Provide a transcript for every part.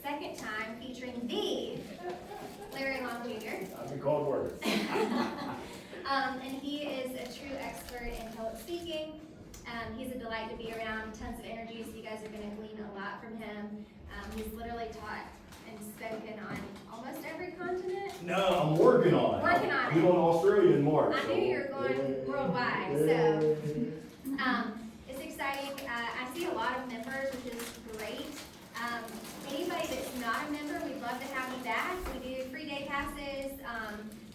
second time featuring the Larry Long Jr. I've been called worse. And he is a true expert in public speaking. He's a delight to be around, tons of energy, so you guys are going to glean a lot from him. He's literally taught and spoken on almost every continent. No, I'm working on it. Working on I'm it. going to Australia in March. I knew you were going worldwide, so it's exciting. I see a lot of members, which is great. Anybody that's not a member, we'd love to have you back. We do free day passes.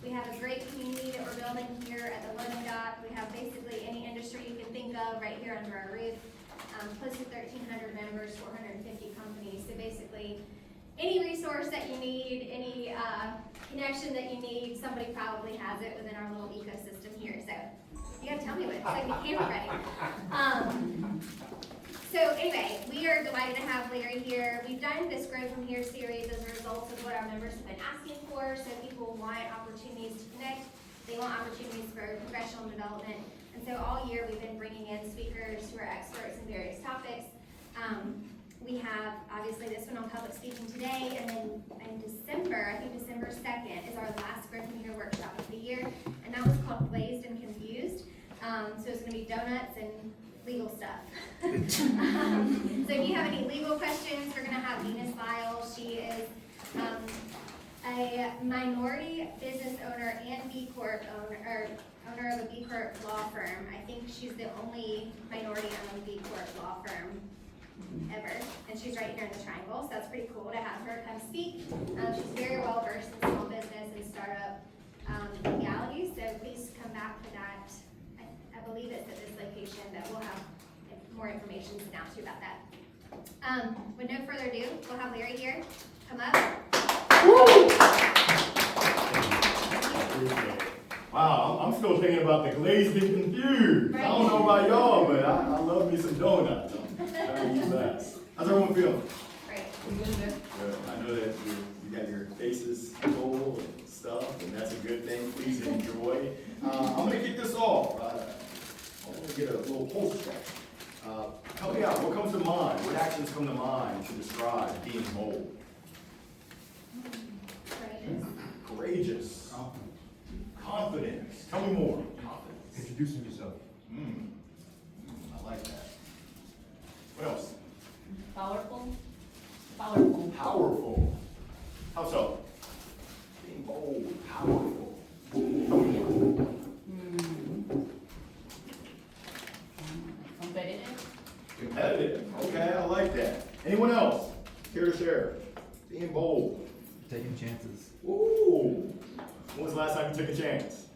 We have a great community that we're building here at the loading dock. We have basically any industry you can think of right here under our roof. Close to 1,300 members, 450 companies. So basically, any resource that you need, any connection that you need, somebody probably has it within our little ecosystem here. So you gotta tell me what it's like the camera ready. So anyway, we are delighted to have Larry here. We've done this Grow From Here series as a result of what our members have been asking for. So people want opportunities to connect. They want opportunities for professional development. And so all year we've been bringing in speakers who are experts in various topics. We have obviously this one on public speaking today, and then in December, I think December 2nd, is our last Grow From Here workshop of the year, and that was called Glazed and Confused. So it's going to be donuts and legal stuff. So if you have any legal questions, we're going to have Venus Lyle. She is a minority business owner and B Corp owner of a B Corp law firm. I think she's the only minority-owned B Corp law firm ever, and she's right here in the Triangle, so that's pretty cool to have her come speak. She's very well versed in small business and startup legalities, so please come back for that. I believe it's at this location that we'll have more information to announce to you about that. With no further ado, we'll have Larry here. Come up. Wow, I'm still thinking about the glazed and confused. Right. I don't know about y'all, but I love me some donuts. How's everyone feeling? Great. Good. I know that you got your faces full and stuff, and that's a good thing. Please enjoy. I'm going to kick this off. I want to get a little pulse check. Help me out. What comes to mind? What actions come to mind to describe being bold? Courageous. Confidence. Tell me more. Introducing yourself. I like that. What else? Powerful. Powerful. How so? Being bold, powerful. Competitive. Competitive. Okay, I like that. Anyone else? Care to share? Being bold. Taking chances. Ooh. When was the last time you took a chance?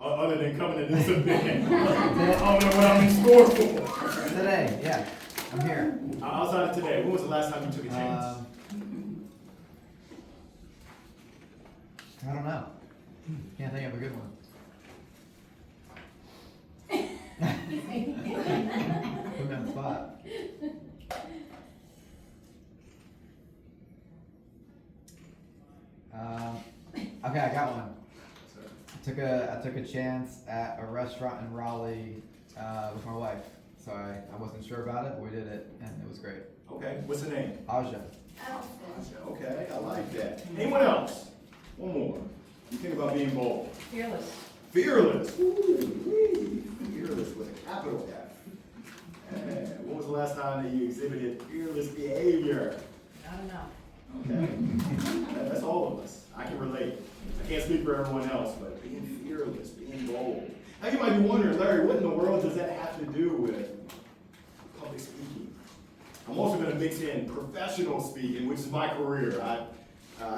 Other than coming to this event. I don't know what I'm in store for. Today, yeah. I'm here. Outside of today, when was the last time you took a chance? I don't know. Can't think of a good one. Put me on the spot. Okay, I got one. I took a chance at a restaurant in Raleigh with my wife. So I wasn't sure about it, but we did it, and it was great. Okay, what's the name? Aja. Okay, I like that. Anyone else? One more. You think about being bold. Fearless. Fearless. Ooh, fearless with a capital F. When was the last time that you exhibited fearless behavior? I don't know. Okay. That's all of us. I can relate. I can't speak for everyone else, but being fearless, being bold. Now you might be wondering, Larry, what in the world does that have to do with public speaking? I'm also going to mix in professional speaking, which is my career. I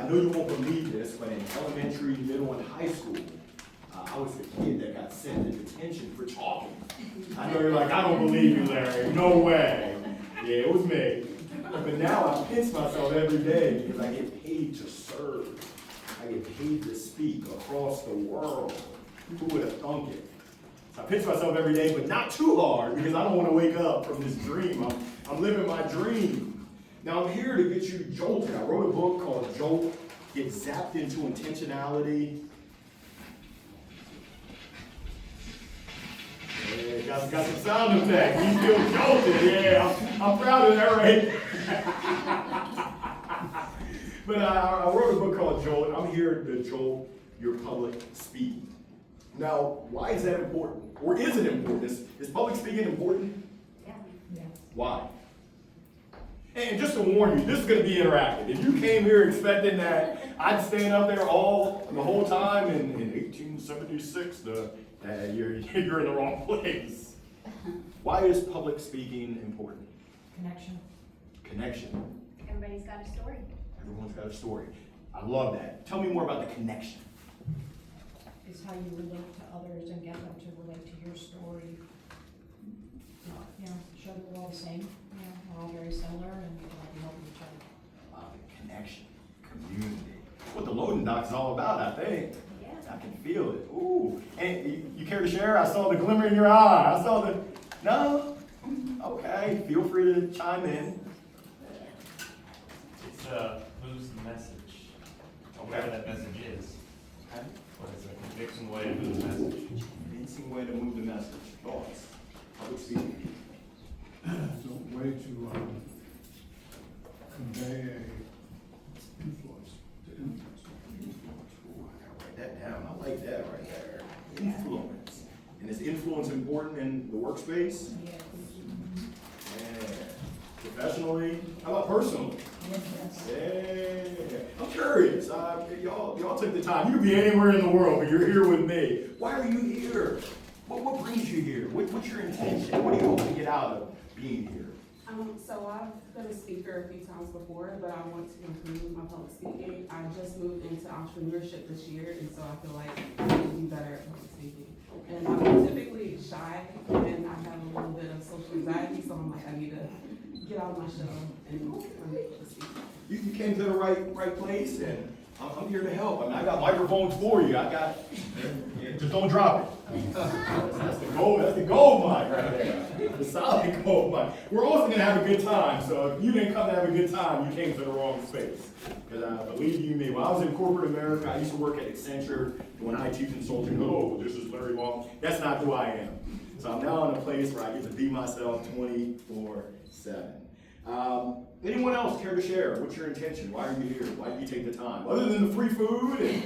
know you won't believe this, but in elementary, middle, and high school, I was the kid that got sent to detention for talking. I know you're like, I don't believe you, Larry. No way. Yeah, it was me. But now I pinch myself every day because I get paid to serve. I get paid to speak across the world. Who would have thunk it? So I pinch myself every day, but not too hard because I don't want to wake up from this dream. I'm living my dream. Now I'm here to get you jolted. I wrote a book called Jolt, Get Zapped into Intentionality. Yeah, got some sound effects. You feel jolted. Yeah, I'm proud of that, right? But I wrote a book called Jolt. I'm here to jolt your public speaking. Now, why is that important? Or is it important? Is public speaking important? Yeah. Yes. Why? And just to warn you, this is going to be interactive. If you came here expecting that I'd stand up there the whole time in 1876, you're in the wrong place. Why is public speaking important? Connection. Connection. Everybody's got a story. Everyone's got a story. I love that. Tell me more about the connection. Is how you relate to others and get them to relate to your story. Show that we're all the same, we're all very similar and we can all be helping each other. The connection, community. What the loading dock is all about, I think. Yeah. I can feel it. Ooh. And you care to share? I saw the glimmer in your eye. I saw the, no? Okay, feel free to chime in. It's moves the message. Whatever that message is. Okay. But it's a convincing way to move the message. Convincing way to move the message. Thoughts? Public speaking. It's a way to convey a influence, to influence. Ooh, I gotta write that down. I like that right there. Influence. And is influence important in the workspace? Yes. Yeah. Professionally? How about personally? Yes. Yeah. I'm curious. Y'all took the time. You could be anywhere in the world, but you're here with me. Why are you here? What brings you here? What's your intention? What do you hope to get out of being here? So I've been a speaker a few times before, but I want to improve my public speaking. I just moved into entrepreneurship this year, and so I feel like I need to be better at public speaking. And I'm typically shy, and I have a little bit of social anxiety, so I'm like, I need to get out of my shell and learn public speaking. You came to the right place, and I'm here to help. I mean, I got microphones for you. Yeah, just don't drop it. That's the gold. That's the gold mine right there. The solid gold mine. We're also gonna have a good time. So if you didn't come to have a good time, you came to the wrong space. Because believe you me, when I was in corporate America, I used to work at Accenture doing IT consulting. Oh, this is Larry Wong. That's not who I am. So I'm now in a place where I get to be myself 24/7. Anyone else care to share? What's your intention? Why are you here? Why do you take the time? Other than the free food, and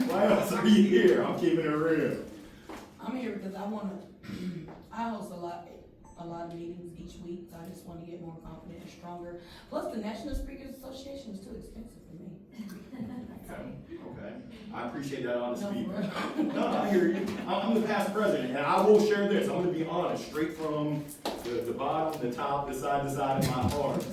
why else are you here? I'm keeping it real. I'm here because I host a lot of meetings each week, so I just want to get more confident and stronger. Plus, the National Speakers Association is too expensive for me. Okay. I appreciate that honesty. No, for real. No, I hear you. I'm the past president, and I will share this. I'm going to be honest, straight from the bottom, the top, the side of my heart.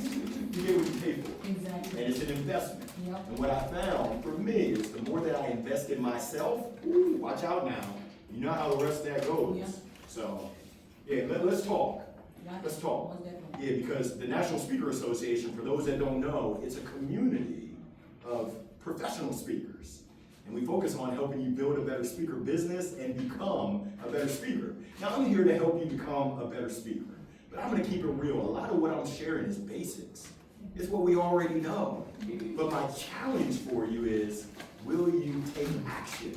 You get what you pay for. Exactly. And it's an investment. Yep. And what I found for me is the more that I invest in myself, ooh, watch out now. You know how the rest of that goes. Yeah. So, yeah, let's talk. Let's talk. Most definitely. Yeah, because the National Speaker Association, for those that don't know, it's a community of professional speakers. And we focus on helping you build a better speaker business and become a better speaker. Now, I'm here to help you become a better speaker. But I'm going to keep it real. A lot of what I'm sharing is basics. It's what we already know. But my challenge for you is, will you take action?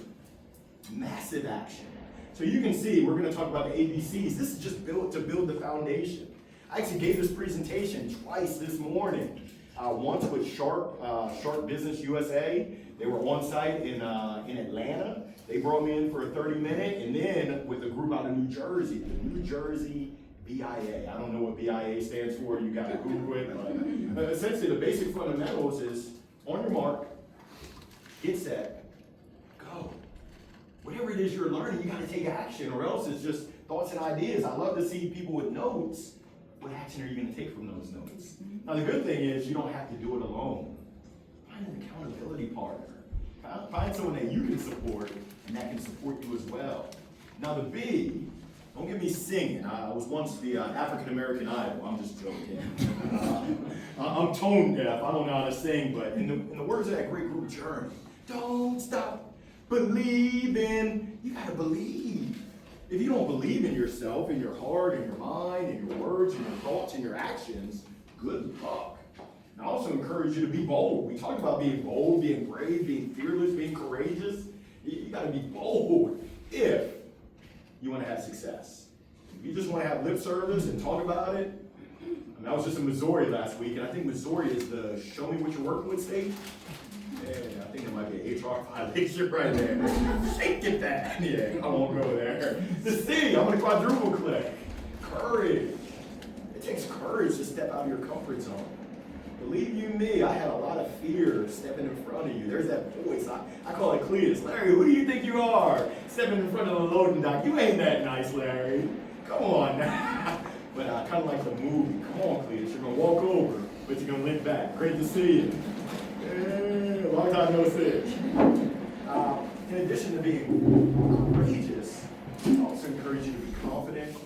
Massive action. So you can see, we're going to talk about the ABCs. This is just built to build the foundation. I actually gave this presentation twice this morning. Once with Sharp Business USA. They were on site in Atlanta. They brought me in for a 30-minute, and then with a group out of New Jersey, the New Jersey BIA. I don't know what BIA stands for. You got to Google it. But essentially, the basic fundamentals is on your mark, get set, go. Whatever it is you're learning, you got to take action, or else it's just thoughts and ideas. I love to see people with notes. What action are you going to take from those notes? Now, the good thing is you don't have to do it alone. Find an accountability partner. Find someone that you can support and that can support you as well. Now, the B, don't get me singing. I was once the African American Idol. I'm just joking. I'm tone deaf. I don't know how to sing, but in the words of that great group Journey, don't stop believing. You got to believe. If you don't believe in yourself, in your heart, in your mind, in your words, in your thoughts, in your actions, good luck. And I also encourage you to be bold. We talked about being bold, being brave, being fearless, being courageous. You got to be bold if you want to have success. If you just want to have lip service and talk about it, I mean, I was just in Missouri last week, and I think Missouri is the show me what you're working with state. Yeah, I think there might be an HR violation right there. Shake it that. Yeah, I won't go there. The C, I'm gonna quadruple click. Courage. It takes courage to step out of your comfort zone. Believe you me, I had a lot of fear stepping in front of you. There's that voice. I call it Cletus. Larry, who do you think you are? Stepping in front of the loading dock. You ain't that nice, Larry. Come on now. But I kind of like the movie. Come on, Cletus. You're going to walk over, but you're going to look back. Great to see you. Yeah, long time no see. In addition to being courageous, I also encourage you to be confident,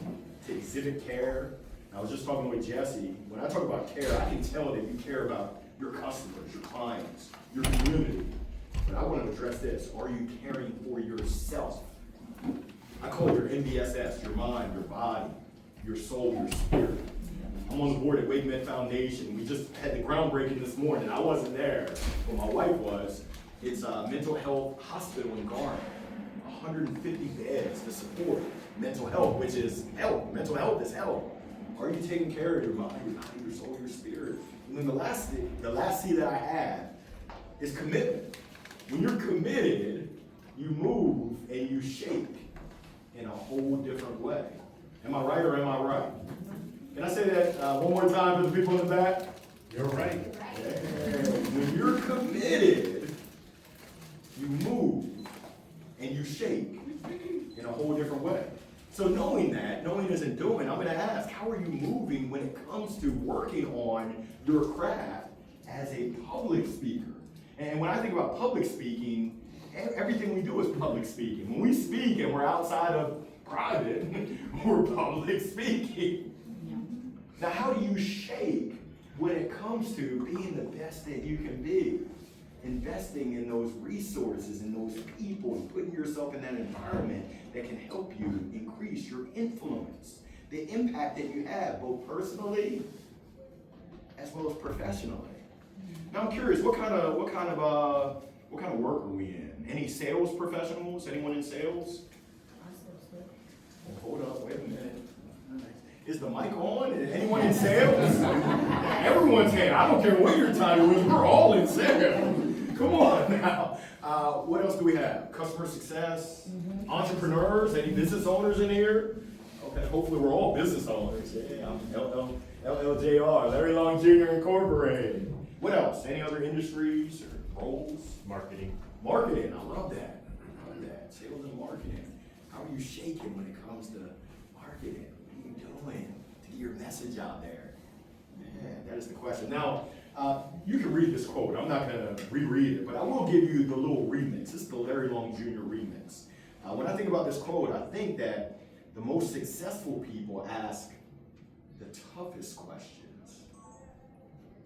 to exhibit care. I was just talking with Jesse. When I talk about care, I can tell that you care about your customers, your clients, your community. But I want to address this. Are you caring for yourself? I call it your MBSS, your mind, your body, your soul, your spirit. I'm on the board at Wake Med Foundation. We just had the groundbreaking this morning. I wasn't there, but my wife was. It's a mental health hospital in Garland. 150 beds to support mental health, which is health. Mental health is health. Are you taking care of your mind, your body, your soul, your spirit? And then the last C that I have is commitment. When you're committed, you move and you shake in a whole different way. Am I right or am I right? Can I say that one more time for the people in the back? You're right. Yeah. When you're committed, you move and you shake in a whole different way. So knowing isn't doing, I'm gonna ask, how are you moving when it comes to working on your craft as a public speaker? And when I think about public speaking, everything we do is public speaking. When we speak and we're outside of private, we're public speaking. Now, how do you shake when it comes to being the best that you can be? Investing in those resources and those people and putting yourself in that environment that can help you increase your influence, the impact that you have both personally as well as professionally. Now I'm curious, what kind of work are we in? Any sales professionals? Anyone in sales? Hold up, wait a minute. Is the mic on? Is anyone in sales? Everyone's in. I don't care what your title is. We're all in sales. Come on now. What else do we have? Customer success, entrepreneurs, any business owners in here? Okay, hopefully we're all business owners. Yeah, I'm LLJR, Larry Long Jr. Incorporated. What else? Any other industries or roles? Marketing. Marketing, I love that. I love that. Sales and marketing. How are you shaking when it comes to marketing? What are you doing to get your message out there? Man, that is the question. Now, you can read this quote. I'm not going to reread it, but I will give you the little remix. This is the Larry Long Jr. remix. When I think about this quote, I think that the most successful people ask the toughest questions.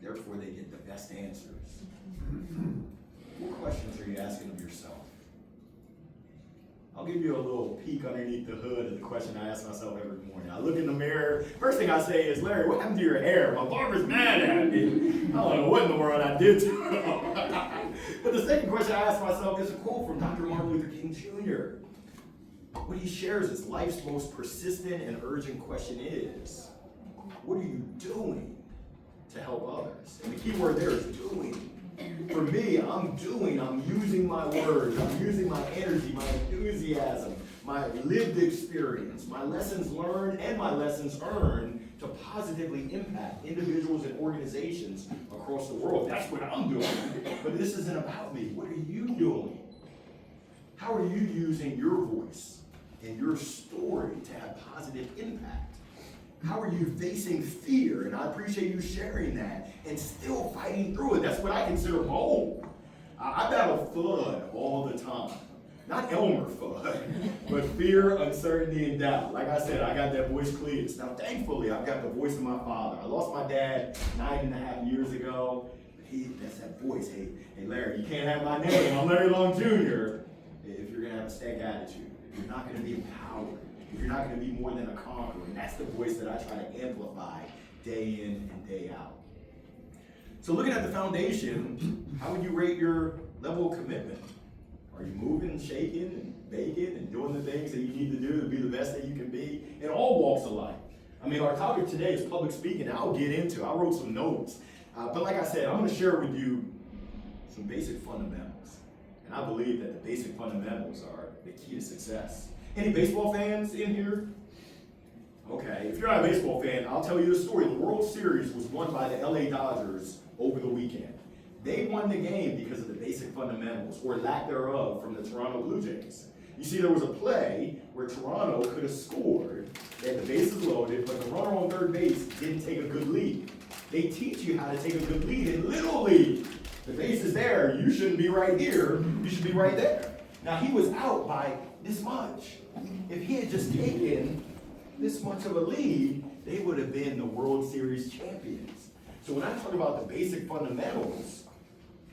Therefore, they get the best answers. What questions are you asking of yourself? I'll give you a little peek underneath the hood of the question I ask myself every morning. I look in the mirror. First thing I say is, Larry, what happened to your hair? My barber's mad at me. I don't know what in the world I did to him. But the second question I ask myself is a quote from Dr. Martin Luther King Jr. What he shares is life's most persistent and urgent question is, what are you doing to help others? And the key word there is doing. For me, I'm using my words, I'm using my energy, my enthusiasm, my lived experience, my lessons learned and my lessons earned to positively impact individuals and organizations across the world. That's what I'm doing. But this isn't about me. What are you doing? How are you using your voice and your story to have positive impact? How are you facing fear? And I appreciate you sharing that and still fighting through it. That's what I consider bold. I battle FUD all the time. Not Elmer FUD, but fear, uncertainty, and doubt. Like I said, I got that voice Cletus. Now, thankfully, I've got the voice of my father. I lost my dad 9.5 years ago. That's that voice. Hey, Larry, you can't have my name. I'm Larry Long Jr. if you're going to have a stank attitude. If you're not going to be empowered. If you're not going to be more than a conqueror. And that's the voice that I try to amplify day in and day out. So looking at the foundation, how would you rate your level of commitment? Are you moving, shaking, and making and doing the things that you need to do to be the best that you can be in all walks of life. I mean, our topic today is public speaking. I'll get into. I wrote some notes, but like I said, I'm going to share with you some basic fundamentals, and I believe that the basic fundamentals are the key to success. Any baseball fans in here? Okay, if you're not a baseball fan, I'll tell you the story. The World Series was won by the LA Dodgers over the weekend. They won the game because of the basic fundamentals, or lack thereof, from the Toronto Blue Jays. You see, there was a play where Toronto could have scored, they had the bases loaded, but the runner on third base didn't take a good lead. They teach you how to take a good lead in Little League. The base is there, you shouldn't be right here, you should be right there. Now, he was out by this much. If he had just taken this much of a lead, they would have been the World Series champions. So when I talk about the basic fundamentals,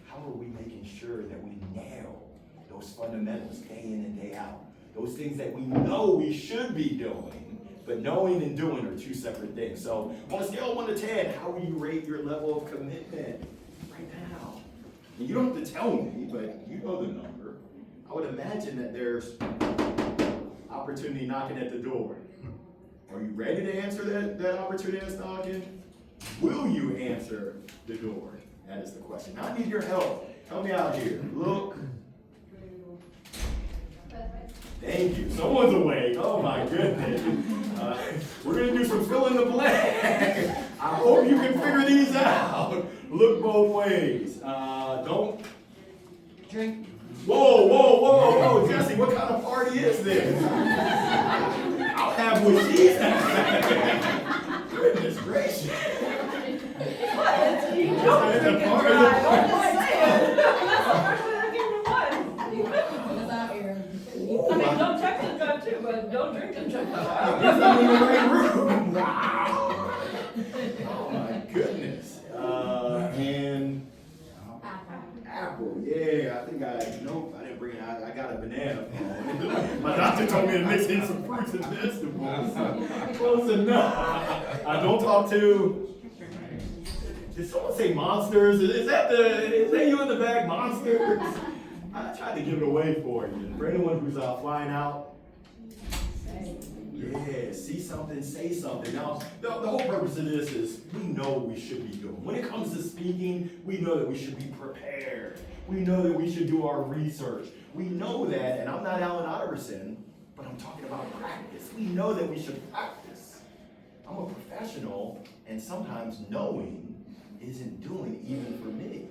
how are we making sure that we nail those fundamentals day in and day out? Those things that we know we should be doing, but knowing and doing are two separate things. So on a scale of 1 to 10, how will you rate your level of commitment right now? And you don't have to tell me, but you know the number. I would imagine that there's opportunity knocking at the door. Are you ready to answer that opportunity that's knocking? Will you answer the door? That is the question. I need your help. Help me out here. Look. Thank you. Someone's awake. Oh my goodness. We're going to do some fill in the blank. I hope you can figure these out. Look both ways. Don't drink. Whoa. Jesse, what kind of party is this? I'll have what she's having. Goodness gracious. It's a party. I mean, don't text and drive too, but don't drink and drive. I'm in the right room. Wow. Oh my goodness. And apple. Yeah, I think nope, I didn't bring it. I got a banana. My doctor told me to mix in some fruits and vegetables. Close enough. Don't talk to. Did someone say monsters? Is that you in the bag, monsters? I tried to give it away for you. For anyone who's flying out, yeah, see something, say something. Now, the whole purpose of this is we know what we should be doing. When it comes to speaking, we know that we should be prepared. We know that we should do our research. We know that, and I'm not Allen Iverson, but I'm talking about practice. We know that we should practice. I'm a professional, and sometimes knowing isn't doing even for me.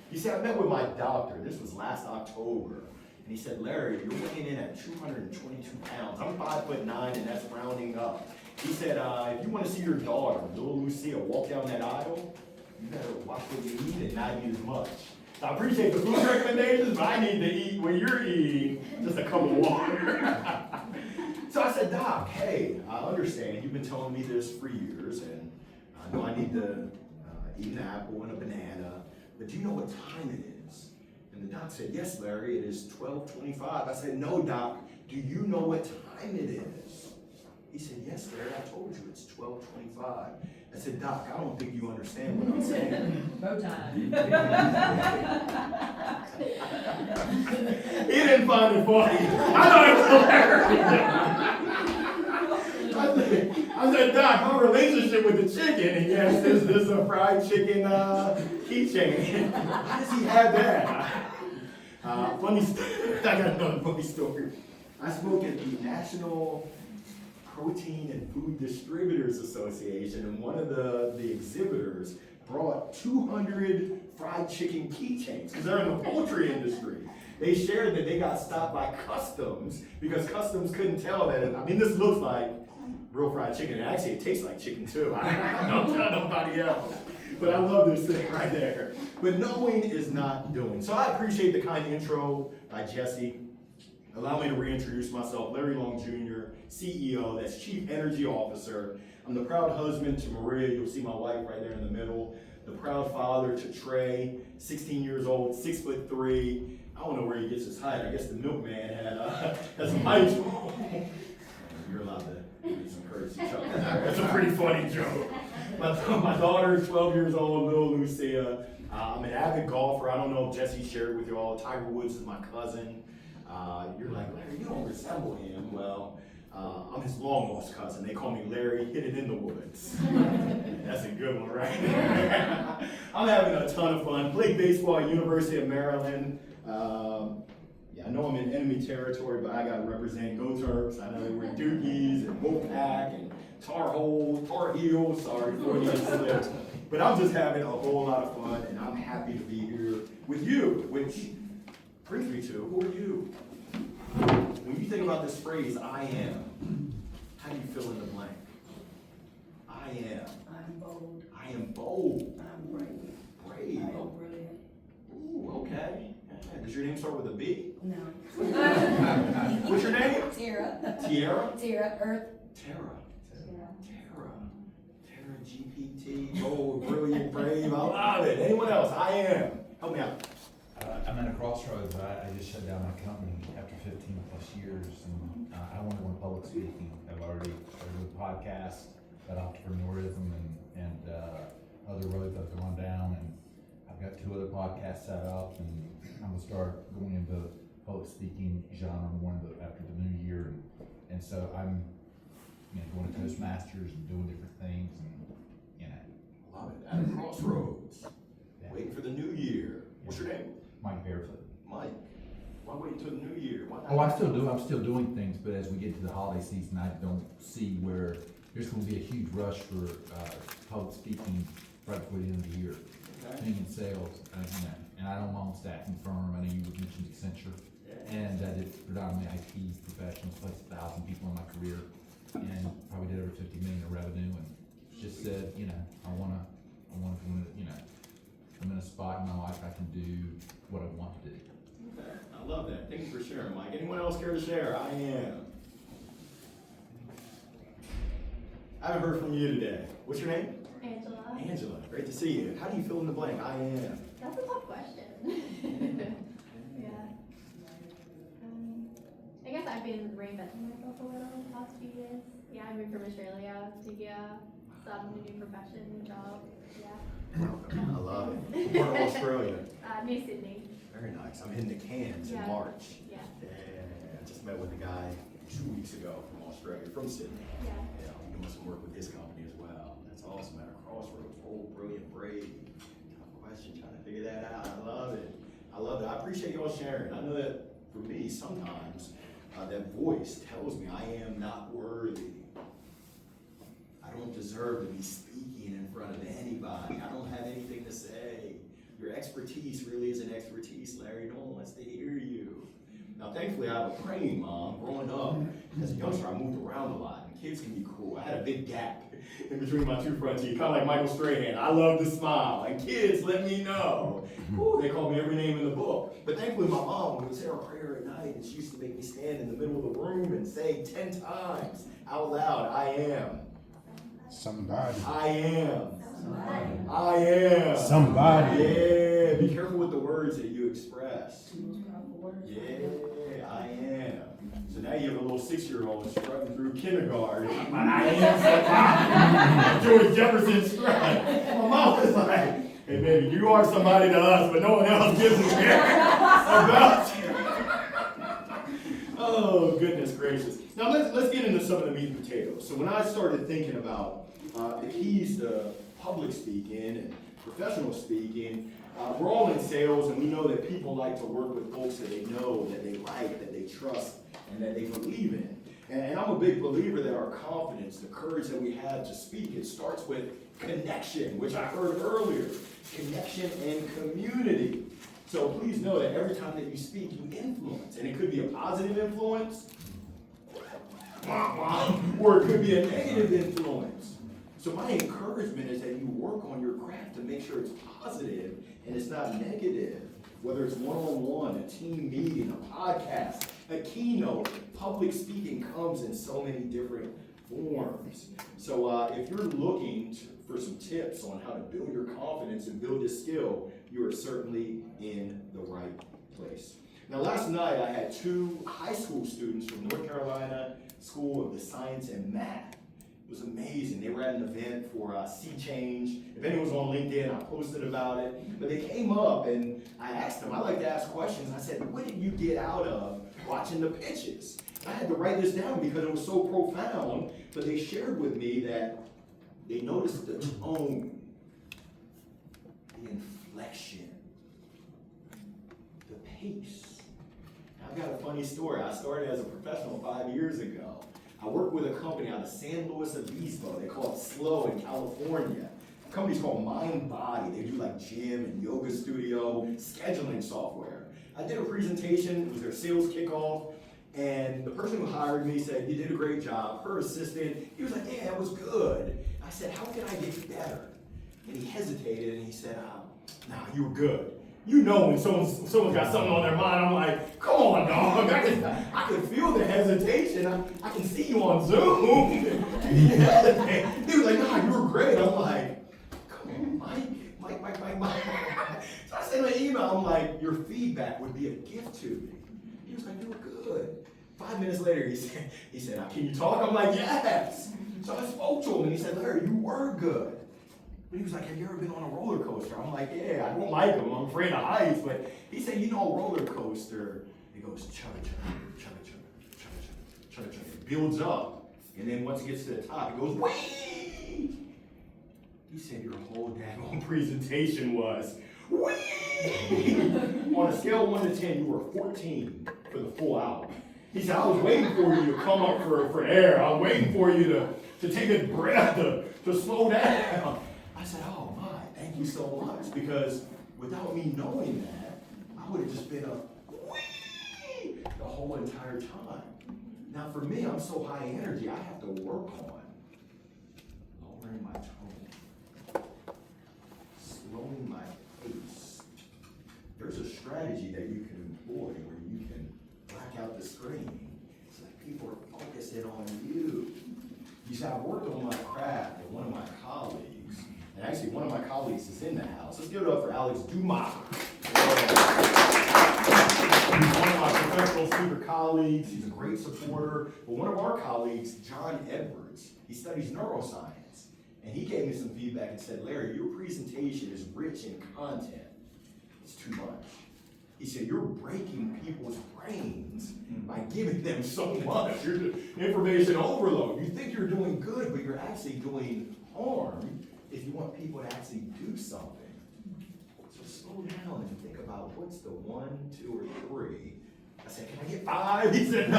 You see, I met with my doctor. This was last October. And he said, Larry, you're weighing in at 222 pounds. I'm 5'9", and that's rounding up. He said, if you want to see your daughter, little Lucia, walk down that aisle, you better watch what you eat and not eat as much. So I appreciate the food recommendations, but I need to eat when you're eating just a cup of water. So I said, Doc, hey, I understand. You've been telling me this for years, and I know I need to eat an apple and a banana. But do you know what time it is? And the doc said, yes, Larry, it is 12:25. I said, no, Doc, do you know what time it is? He said, yes, Larry, I told you it's 12:25. I said, Doc, I don't think you understand what I'm saying. Bow tie. He didn't find it funny. I thought it was hilarious. I said, Doc, my relationship with the chicken, and yes, this is a fried chicken keychain. How does he have that? Funny story. I got another funny story. I spoke at the National Protein and Food Distributors Association, and one of the exhibitors brought 200 fried chicken keychains because they're in the poultry industry. They shared that they got stopped by customs because customs couldn't tell that. I mean, this looks like real fried chicken, and actually it tastes like chicken too. I don't tell nobody else. But I love this thing right there. But knowing is not doing. So I appreciate the kind intro by Jesse. Allow me to reintroduce myself, Larry Long Jr., CEO, that's Chief Energy Officer. I'm the proud husband to Maria. You'll see my wife right there in the middle. The proud father to Trey, 16 years old, 6'3". I don't know where he gets his height. I guess the milkman has some height. You're allowed to give me some courtesy chuckles there. That's a pretty funny joke. My daughter is 12 years old, little Lucia. I'm an avid golfer. I don't know if Jesse shared with you all. Tiger Woods is my cousin. You're like, Larry, you don't resemble him. Well, I'm his long lost cousin. They call me Larry Hidden in the Woods. That's a good one, right? I'm having a ton of fun. Played baseball at University of Maryland. Yeah, I know I'm in enemy territory, but I got to represent Go Terps. I know they wear Dookies and Wolfpack and Tar Heels. Sorry, Freudian slip. But I'm just having a whole lot of fun, and I'm happy to be here with you, which brings me to, who are you? When you think about this phrase, I am, how do you fill in the blank? I am. I'm bold. I am bold. I'm brave. Brave. I'm brilliant. Ooh, okay. Does your name start with a B? No. What's your name? Tara. Tiara? Tara, Earth. Tara. Tara GPT. Oh, brilliant, brave. I love it. Anyone else? I am. Help me out. I'm at a crossroads. I just shut down my company after 15 plus years, and I want to learn public speaking. I've already started a podcast about entrepreneurism and other roads I've gone down, and I've got 2 other podcasts set up, and I'm gonna start going into public speaking genre more after the new year, and so I'm going to Toastmasters and doing different things, and Love it. At a crossroads. yeah. Waiting for the new year. What's your name? Mike Barefoot. Mike. Why wait until the new year? Why not? Oh, I'm still doing things, but as we get to the holiday season, I don't see where there's going to be a huge rush for public speaking right before the end of the year. Okay. Being in sales, and I don't own a staffing firm. I know you mentioned Accenture, and I did predominantly IT professionals, placed 1,000 people in my career, and probably did over 50 million in revenue, and just said, I want to, I'm in a spot in my life I can do what I want to do. Okay. I love that. Thank you for sharing, Mike. Anyone else care to share? I am. I haven't heard from you today. What's your name? Angela. Angela. Great to see you. How do you fill in the blank? I am. That's a tough question. Yeah. I guess I've been reinventing myself a little the past few years. Yeah, I moved from Australia to here, started a new profession, new job. Yeah. I love it. What part of Australia? Near Sydney. Very nice. I'm heading to Cairns in Yeah. March. Yeah. Yeah. I just met with a guy 2 weeks ago from Australia, from Sydney. Yeah. Yeah, I'm doing some work with his company as well. That's awesome. At a crossroads. Bold, brilliant, brave. Tough question, trying to figure that out. I love it. I love it. I appreciate y'all sharing. I know that for me, sometimes that voice tells me I am not worthy. I don't deserve to be speaking in front of anybody. I don't have anything to say. Your expertise really isn't expertise, Larry. No one wants to hear you. Now, thankfully, I have a praying mom. Growing up, as a youngster, I moved around a lot, and kids can be cool. I had a big gap in between my 2 front teeth, kind of like Michael Strahan. I love to smile, and kids let me know. Ooh, they call me every name in the book. But thankfully, my mom would say our prayer at night, and she used to make me stand in the middle of the room and say 10 times out loud, I am. Somebody. I am. Somebody. I am. Somebody. Yeah, be careful with the words that you express. Two most powerful words. Yeah, I am. So now you have a little 6-year-old struggling through kindergarten. I am somebody. George Jefferson strut. My mom was like, hey baby, you are somebody to us, but no one else gives a care about you. Oh, goodness gracious. Now let's get into some of the meat and potatoes. So when I started thinking about the keys to public speaking and professional speaking, we're all in sales, and we know that people like to work with folks that they know, that they like, that they trust, and that they believe in. And I'm a big believer that our confidence, the courage that we have to speak, it starts with connection, which I heard earlier. Connection and community. So please know that every time that you speak, you influence. And it could be a positive influence, or it could be a negative influence. So my encouragement is that you work on your craft to make sure it's positive and it's not negative. Whether it's one-on-one, a team meeting, a podcast, a keynote, public speaking comes in so many different forms. So if you're looking for some tips on how to build your confidence and build this skill, you are certainly in the right place. Now last night I had 2 high school students from North Carolina School of the Science and Math. It was amazing. They were at an event for Sea Change. If anyone's on LinkedIn, I posted about it. But they came up and I asked them, I like to ask questions. I said, what did you get out of, watching the pitches. I had to write this down because it was so profound, but they shared with me that they noticed the tone, the inflection, the pace. I've got a funny story. I started as a professional 5 years ago. I worked with a company out of San Luis Obispo. They call it SLO in California. The company's called Mind Body. They do like gym and yoga studio, scheduling software. I did a presentation, it was their sales kickoff, and the person who hired me said, you did a great job. Her assistant, he was like, yeah, that was good. I said, how can I get better? And he hesitated and he said, nah, you were good. You know when someone's got something on their mind, I'm like, come on, dog. I can feel the hesitation. I can see you on Zoom. He was like, nah, you were great. I'm like, come on, Mike. So I sent him an email. I'm like, your feedback would be a gift to me. He was like, you were good. 5 minutes later, he said, can you talk? I'm like, yes. So I spoke to him and he said, Larry, you were good. But he was like, have you ever been on a roller coaster? I'm like, yeah, I don't like them. I'm afraid of heights. But he said, you know, a roller coaster, it goes chugga, chugga, chugga, chugga, chugga, chugga, chugga, chugga. It builds up. And then once it gets to the top, it goes, whee! He said, your whole daggone presentation was, whee! On a scale of 1 to 10, you were 14 for the full hour. He said, I was waiting for you to come up for air. I was waiting for you to take a breath, to slow down. I said, oh my, thank you so much. Because without me knowing that, I would have just been a whee the whole entire time. Now for me, I'm so high energy, I have to work on lowering my tone, slowing my pace. There's a strategy that you can employ where you can black out the screen so that people are focusing on you. You see, I worked on my craft with one of my colleagues, and actually one of my colleagues is in the house. Let's give it up for Alex Dumas. He's one of my professional speaker colleagues. He's a great supporter. But one of our colleagues, John Edwards, he studies neuroscience. And he gave me some feedback and said, Larry, your presentation is rich in content. It's too much. He said, you're breaking people's brains by giving them so much. You're information overload. You think you're doing good, but you're actually doing harm if you want people to actually do something. So slow down and think about what's the 1, 2, or 3. I said, can I get 5? He said, no,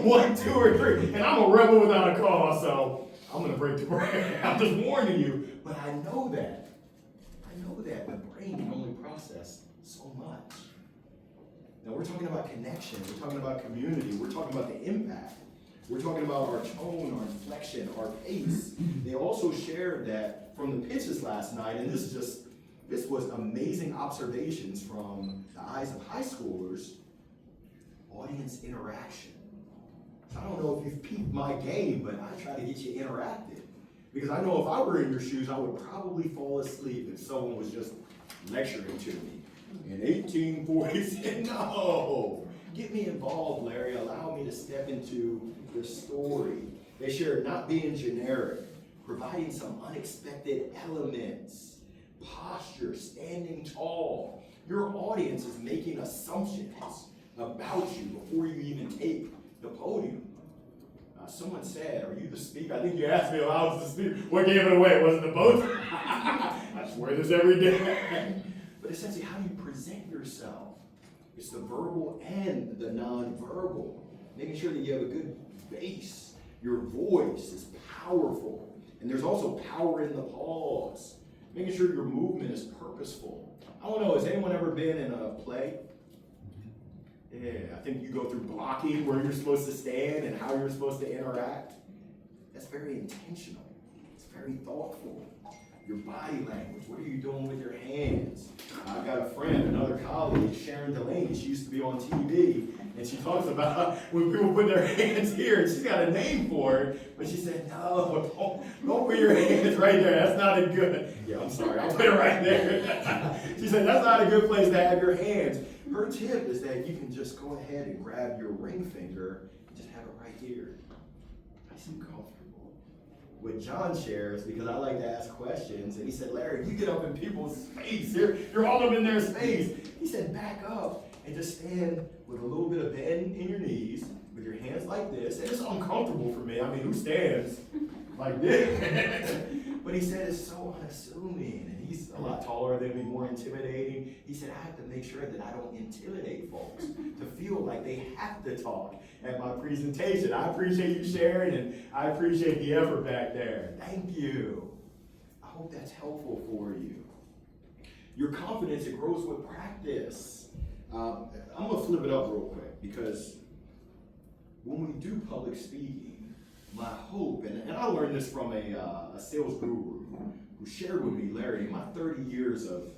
1, 2, or 3. And I'm a rebel without a cause, so I'm going to break the brain. I'm just warning you. But I know that the brain can only process so much. Now we're talking about connection, we're talking about community, we're talking about the impact. We're talking about our tone, our inflection, our pace. They also shared that from the pitches last night, and this was amazing observations from the eyes of high schoolers, audience interaction. So I don't know if you've peeped my game, but I try to get you interactive. Because I know if I were in your shoes, I would probably fall asleep if someone was just lecturing to me. In 1840, no! Get me involved, Larry. Allow me to step into the story. They shared not being generic, providing some unexpected elements, posture, standing tall. Your audience is making assumptions about you before you even take the podium. Someone said, are you the speaker? I think you asked me if I was the speaker. What gave it away? Was it the both? I swear this every day. But essentially, how do you present yourself? It's the verbal and the non-verbal. Making sure that you have a good base. Your voice is powerful. And there's also power in the pause. Making sure your movement is purposeful. I don't know, has anyone ever been in a play? Yeah, I think you go through blocking where you're supposed to stand and how you're supposed to interact. That's very intentional. It's very thoughtful. Your body language, what are you doing with your hands? I've got a friend, another colleague, Sharon Delaney. She used to be on TV, and she talks about when people put their hands here, and she's got a name for it, but she said, no, don't put your hands right there. That's not a good, yeah, I'm sorry, I'll put it right there. She said, that's not a good place to have your hands. Her tip is that you can just go ahead and grab your ring finger and just have it right here. Nice and comfortable. What John shares, because I like to ask questions, and he said, Larry, you get up in people's space. You're all up in their space. He said, back up and just stand with a little bit of bend in your knees, with your hands like this, and it's uncomfortable for me. I mean, who stands like this? But he said it's so unassuming, and he's a lot taller than me, more intimidating. He said, I have to make sure that I don't intimidate folks to feel like they have to talk at my presentation. I appreciate you sharing, and I appreciate the effort back there. Thank you. I hope that's helpful for you. Your confidence, it grows with practice. I'm gonna flip it up real quick, because when we do public speaking, my hope, and I learned this from a sales guru who shared with me, Larry, in my 30 years of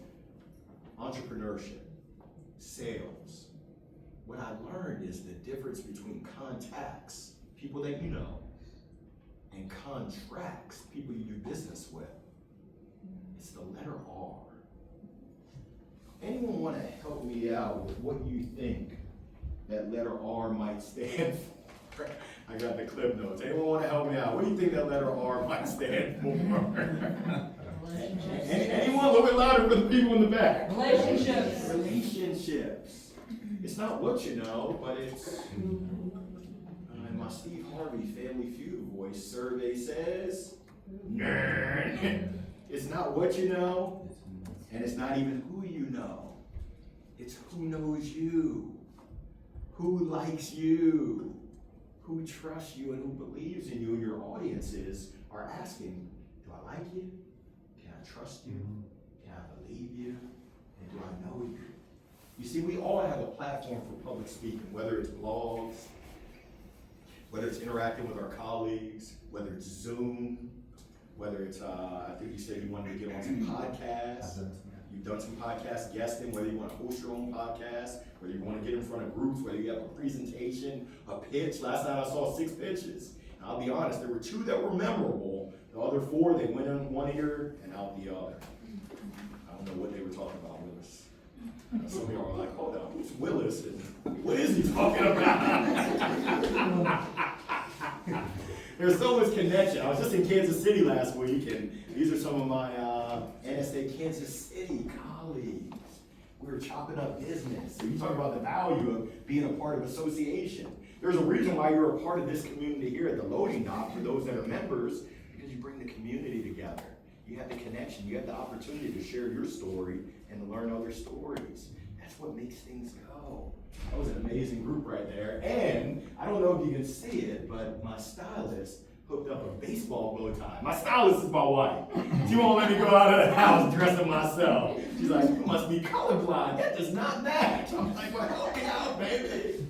entrepreneurship, sales, what I learned is the difference between contacts, people that you know, and contracts, people you do business with. It's the letter R. Anyone want to help me out with what you think that letter R might stand for? I got the clip notes. Anyone want to help me out? What do you think that letter R might stand for? Anyone? A little bit louder for the people in the back. Relationships. Relationships. It's not what you know, but it's in my Steve Harvey Family Feud voice, survey says, nerd. It's not what you know, and it's not even who you know. It's who knows you, who likes you, who trusts you, and who believes in you. And your audiences are asking, do I like you? Can I trust you? Can I believe you? And do I know you? You see, we all have a platform for public speaking, whether it's blogs, whether it's interacting with our colleagues, whether it's Zoom, whether it's, I think you said you wanted to get on some podcasts. You've done some podcast guesting, whether you want to host your own podcast, whether you want to get in front of groups, whether you have a presentation, a pitch. Last night I saw 6 pitches. And I'll be honest, there were 2 that were memorable. The other 4, they went in one ear and out the other. I don't know what they were talking about, Willis. Some of y'all are like, hold on, who's Willis? And what is he talking about? There's so much connection. I was just in Kansas City last week, and these are some of my NSA Kansas City colleagues. We were chopping up business. So you talk about the value of being a part of association. There's a reason why you're a part of this community here at the loading dock for those that are members, because you bring the community together. You have the connection. You have the opportunity to share your story and to learn other stories. That's what makes things go. That was an amazing group right there. And I don't know if you can see it, but my stylist hooked up a baseball bow tie. My stylist is my wife. She won't let me go out of the house dressing myself. She's like, you must be colorblind. That does not match. I'm like, well, help me out, baby.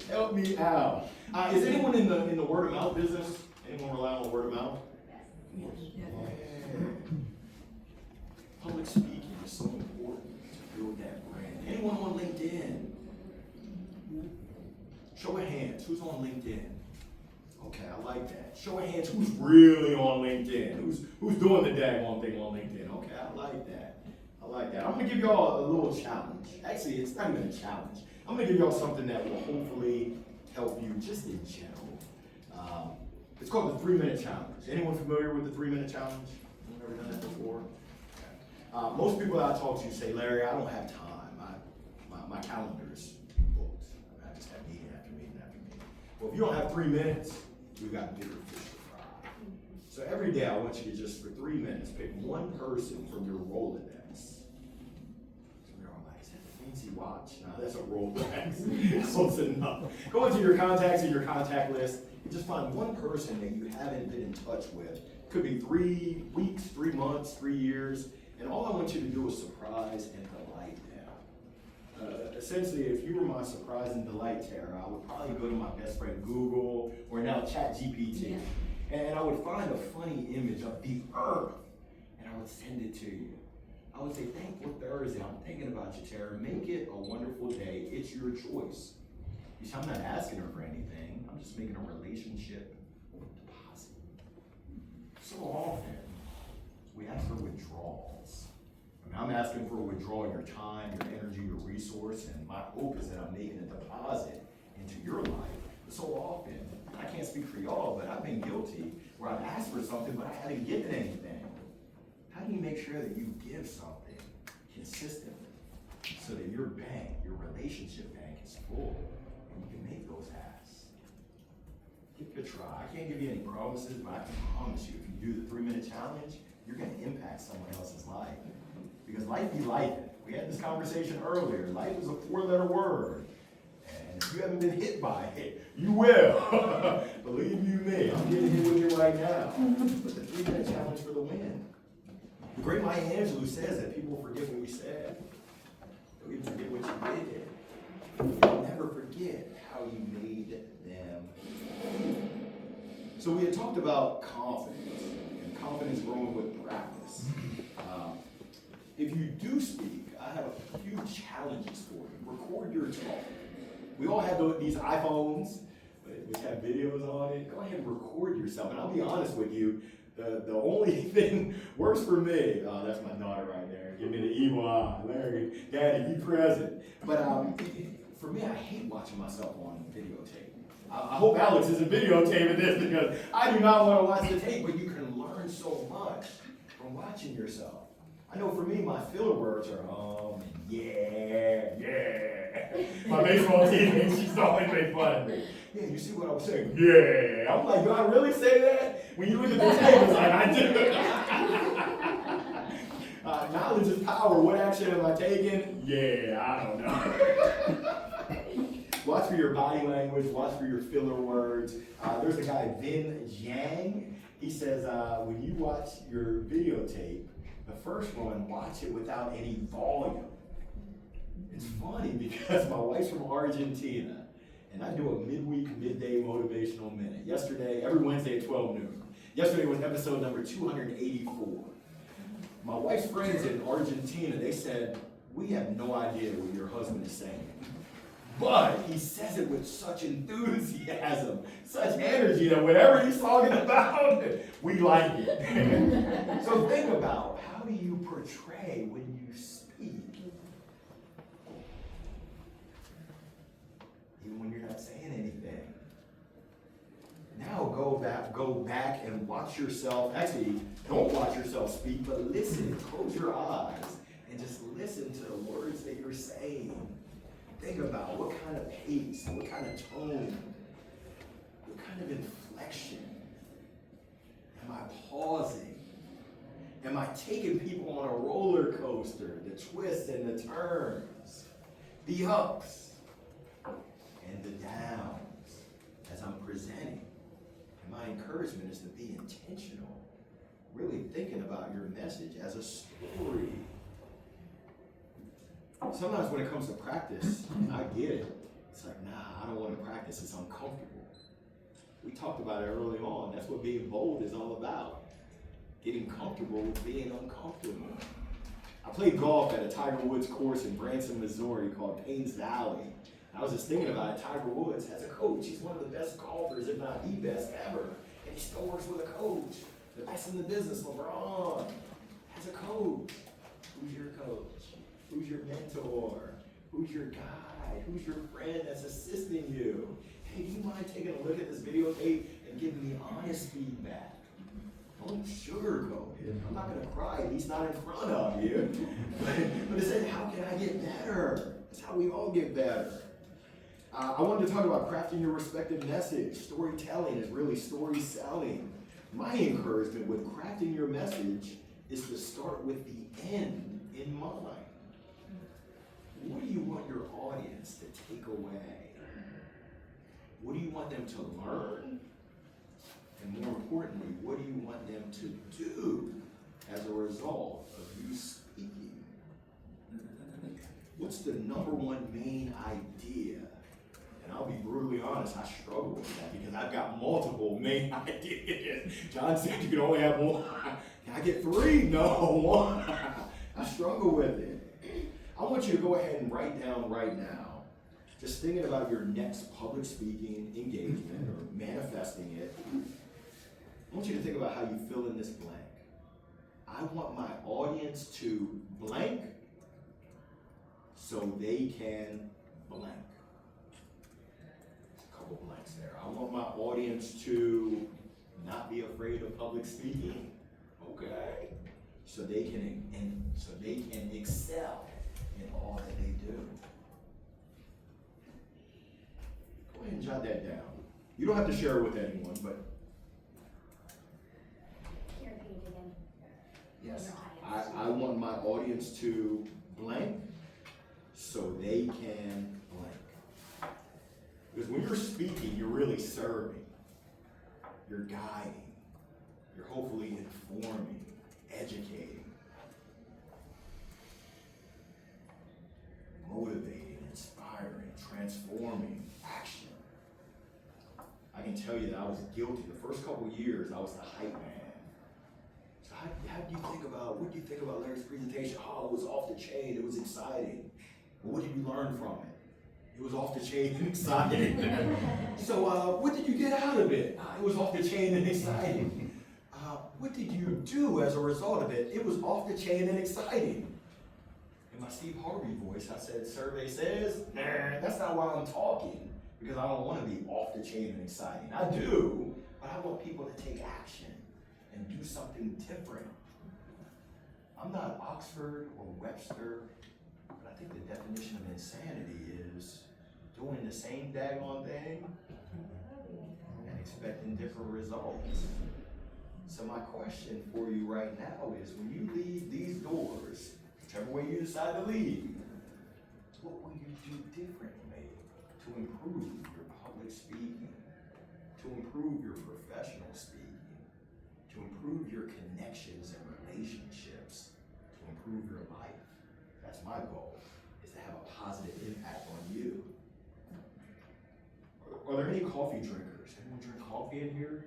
Help me out. Is anyone in the word of mouth business? Anyone rely on word of mouth? Yes. Yeah. Public speaking is so important to build that brand. Anyone on LinkedIn? Show of hands, who's on LinkedIn? Okay, I like that. Show of hands, who's really on LinkedIn? Who's doing the daggone thing on LinkedIn? Okay, I like that. I like that. I'm gonna give y'all a little challenge. Actually, it's not even a challenge. I'm gonna give y'all something that will hopefully help you just in general. It's called the 3-minute challenge. Anyone familiar with the 3-minute challenge? Anyone ever done that before? Okay. Most people that I talk to say, Larry, I don't have time. My calendar's booked. I just have meeting after meeting after meeting. Well, if you don't have 3 minutes, we've got bigger fish to fry. So every day I want you to just, for 3 minutes, pick one person from your Rolodex. So we're all like, is that a fancy watch? No, that's a Rolodex. Close enough. Go into your contacts and your contact list and just find one person that you haven't been in touch with. Could be 3 weeks, 3 months, 3 years. And all I want you to do is surprise and delight them. Essentially, if you were my surprise and delight terror, I would probably go to my best friend Google or now ChatGPT. Yeah. And I would find a funny image of the earth and I would send it to you. I would say, thankful Thursday, I'm thinking about you, Tara. Make it a wonderful day. It's your choice. You see, I'm not asking her for anything. I'm just making a relationship deposit. So often, we ask for withdrawals. I mean, I'm asking for a withdrawal of your time, your energy, your resource, and my hope is that I'm making a deposit into your life. But so often, I can't speak for y'all, but I've been guilty where I've asked for something, but I haven't given anything. How do you make sure that you give something consistently? so that your bank, your relationship bank is full and you can make those asks. Give it a try. I can't give you any promises, but I can promise you if you do the 3-minute challenge, you're gonna impact someone else's life. Because life be life. We had this conversation earlier. Life is a 4-letter word. And if you haven't been hit by it, you will. Believe you me, I'm getting hit with it right now. But the 3-minute challenge for the win. The great Maya Angelou says that people forget what we said. They'll even forget what you did. You'll never forget how you made them. So we had talked about confidence, and confidence growing with practice. If you do speak, I have a few challenges for you. Record your talk. We all have these iPhones, which have videos on it. Go ahead and record yourself. And I'll be honest with you, the only thing works for me, that's my daughter right there. Give me the evil eye. Larry, Daddy, be present. But for me, I hate watching myself on videotape. I hope Alex isn't videotaping this because I do not want to watch the tape, but you can learn so much from watching yourself. I know for me, my filler words are, yeah. My baseball teammate, she's always made fun of me. Yeah, you see what I was saying? Yeah. I'm like, do I really say that? When you look at the tape, it's like, I do. Knowledge is power. What action am I taking? Yeah, I don't know. Watch for your body language. Watch for your filler words. There's a guy, Vin Yang. He says, when you watch your videotape, the first one, watch it without any volume. It's funny because my wife's from Argentina, and I do a midday motivational minute. Yesterday, every Wednesday at 12 noon. Yesterday was episode number 284. My wife's friends in Argentina, they said, we have no idea what your husband is saying. But he says it with such enthusiasm, such energy that whatever he's talking about, we like it. So think about, how do you portray when you speak? Even when you're not saying anything. Now go back and watch yourself. Actually, don't watch yourself speak, but listen. Close your eyes and just listen to the words that you're saying. Think about what kind of pace, what kind of tone, what kind of inflection. Am I pausing? Am I taking people on a roller coaster, the twists and the turns, the ups and the downs as I'm presenting? And my encouragement is to be intentional, really thinking about your message as a story. Sometimes when it comes to practice, and I get it, it's like, nah, I don't want to practice, it's uncomfortable. We talked about it early on. That's what being bold is all about. Getting comfortable with being uncomfortable. I played golf at a Tiger Woods course in Branson, Missouri called Paynes Valley. I was just thinking about it. Tiger Woods has a coach. He's one of the best golfers, if not the best ever. And he still works with a coach. The best in the business, LeBron, has a coach. Who's your coach? Who's your mentor? Who's your guide? Who's your friend that's assisting you? Hey, do you mind taking a look at this videotape and giving me honest feedback? Don't sugarcoat it. I'm not going to cry, at least not in front of you. But it said, how can I get better? That's how we all get better. I wanted to talk about crafting your respective message. Storytelling is really story selling. My encouragement with crafting your message is to start with the end in mind. What do you want your audience to take away? What do you want them to learn? And more importantly, what do you want them to do as a result of you speaking? What's the number one main idea? And I'll be brutally honest, I struggle with that because I've got multiple main ideas. John said you can only have one. Can I get 3? No, 1. I struggle with it. I want you to go ahead and write down right now, just thinking about your next public speaking engagement or manifesting it. I want you to think about how you fill in this blank. I want my audience to blank so they can blank. A couple blanks there. I want my audience to not be afraid of public speaking. Okay. So they can excel in all that they do. Go ahead and jot that down. You don't have to share it with anyone, but Here, repeat it again. yes, I want my audience to blank so they can blank. Because when you're speaking, you're really serving, you're guiding, you're hopefully informing, educating, motivating, inspiring, transforming, action. I can tell you that I was guilty. The first couple of years, I was the hype man. So how do you think about, what do you think about Larry's presentation? Oh, it was off the chain, it was exciting. Well, what did you learn from it? It was off the chain and exciting. So what did you get out of it? It was off the chain and exciting. What did you do as a result of it? It was off the chain and exciting. In my Steve Harvey voice, I said, survey says, nah, that's not why I'm talking, because I don't want to be off the chain and exciting. I do, but I want people to take action and do something different. I'm not Oxford or Webster, but I think the definition of insanity is doing the same daggone thing and expecting different results. So my question for you right now is, when you leave these doors, whichever way you decide to leave, what will you do differently to improve your public speaking, to improve your professional speaking, to improve your connections and relationships, to improve your life? That's my goal, is to have a positive impact on you. Are there any coffee drinkers? Anyone drink coffee in here?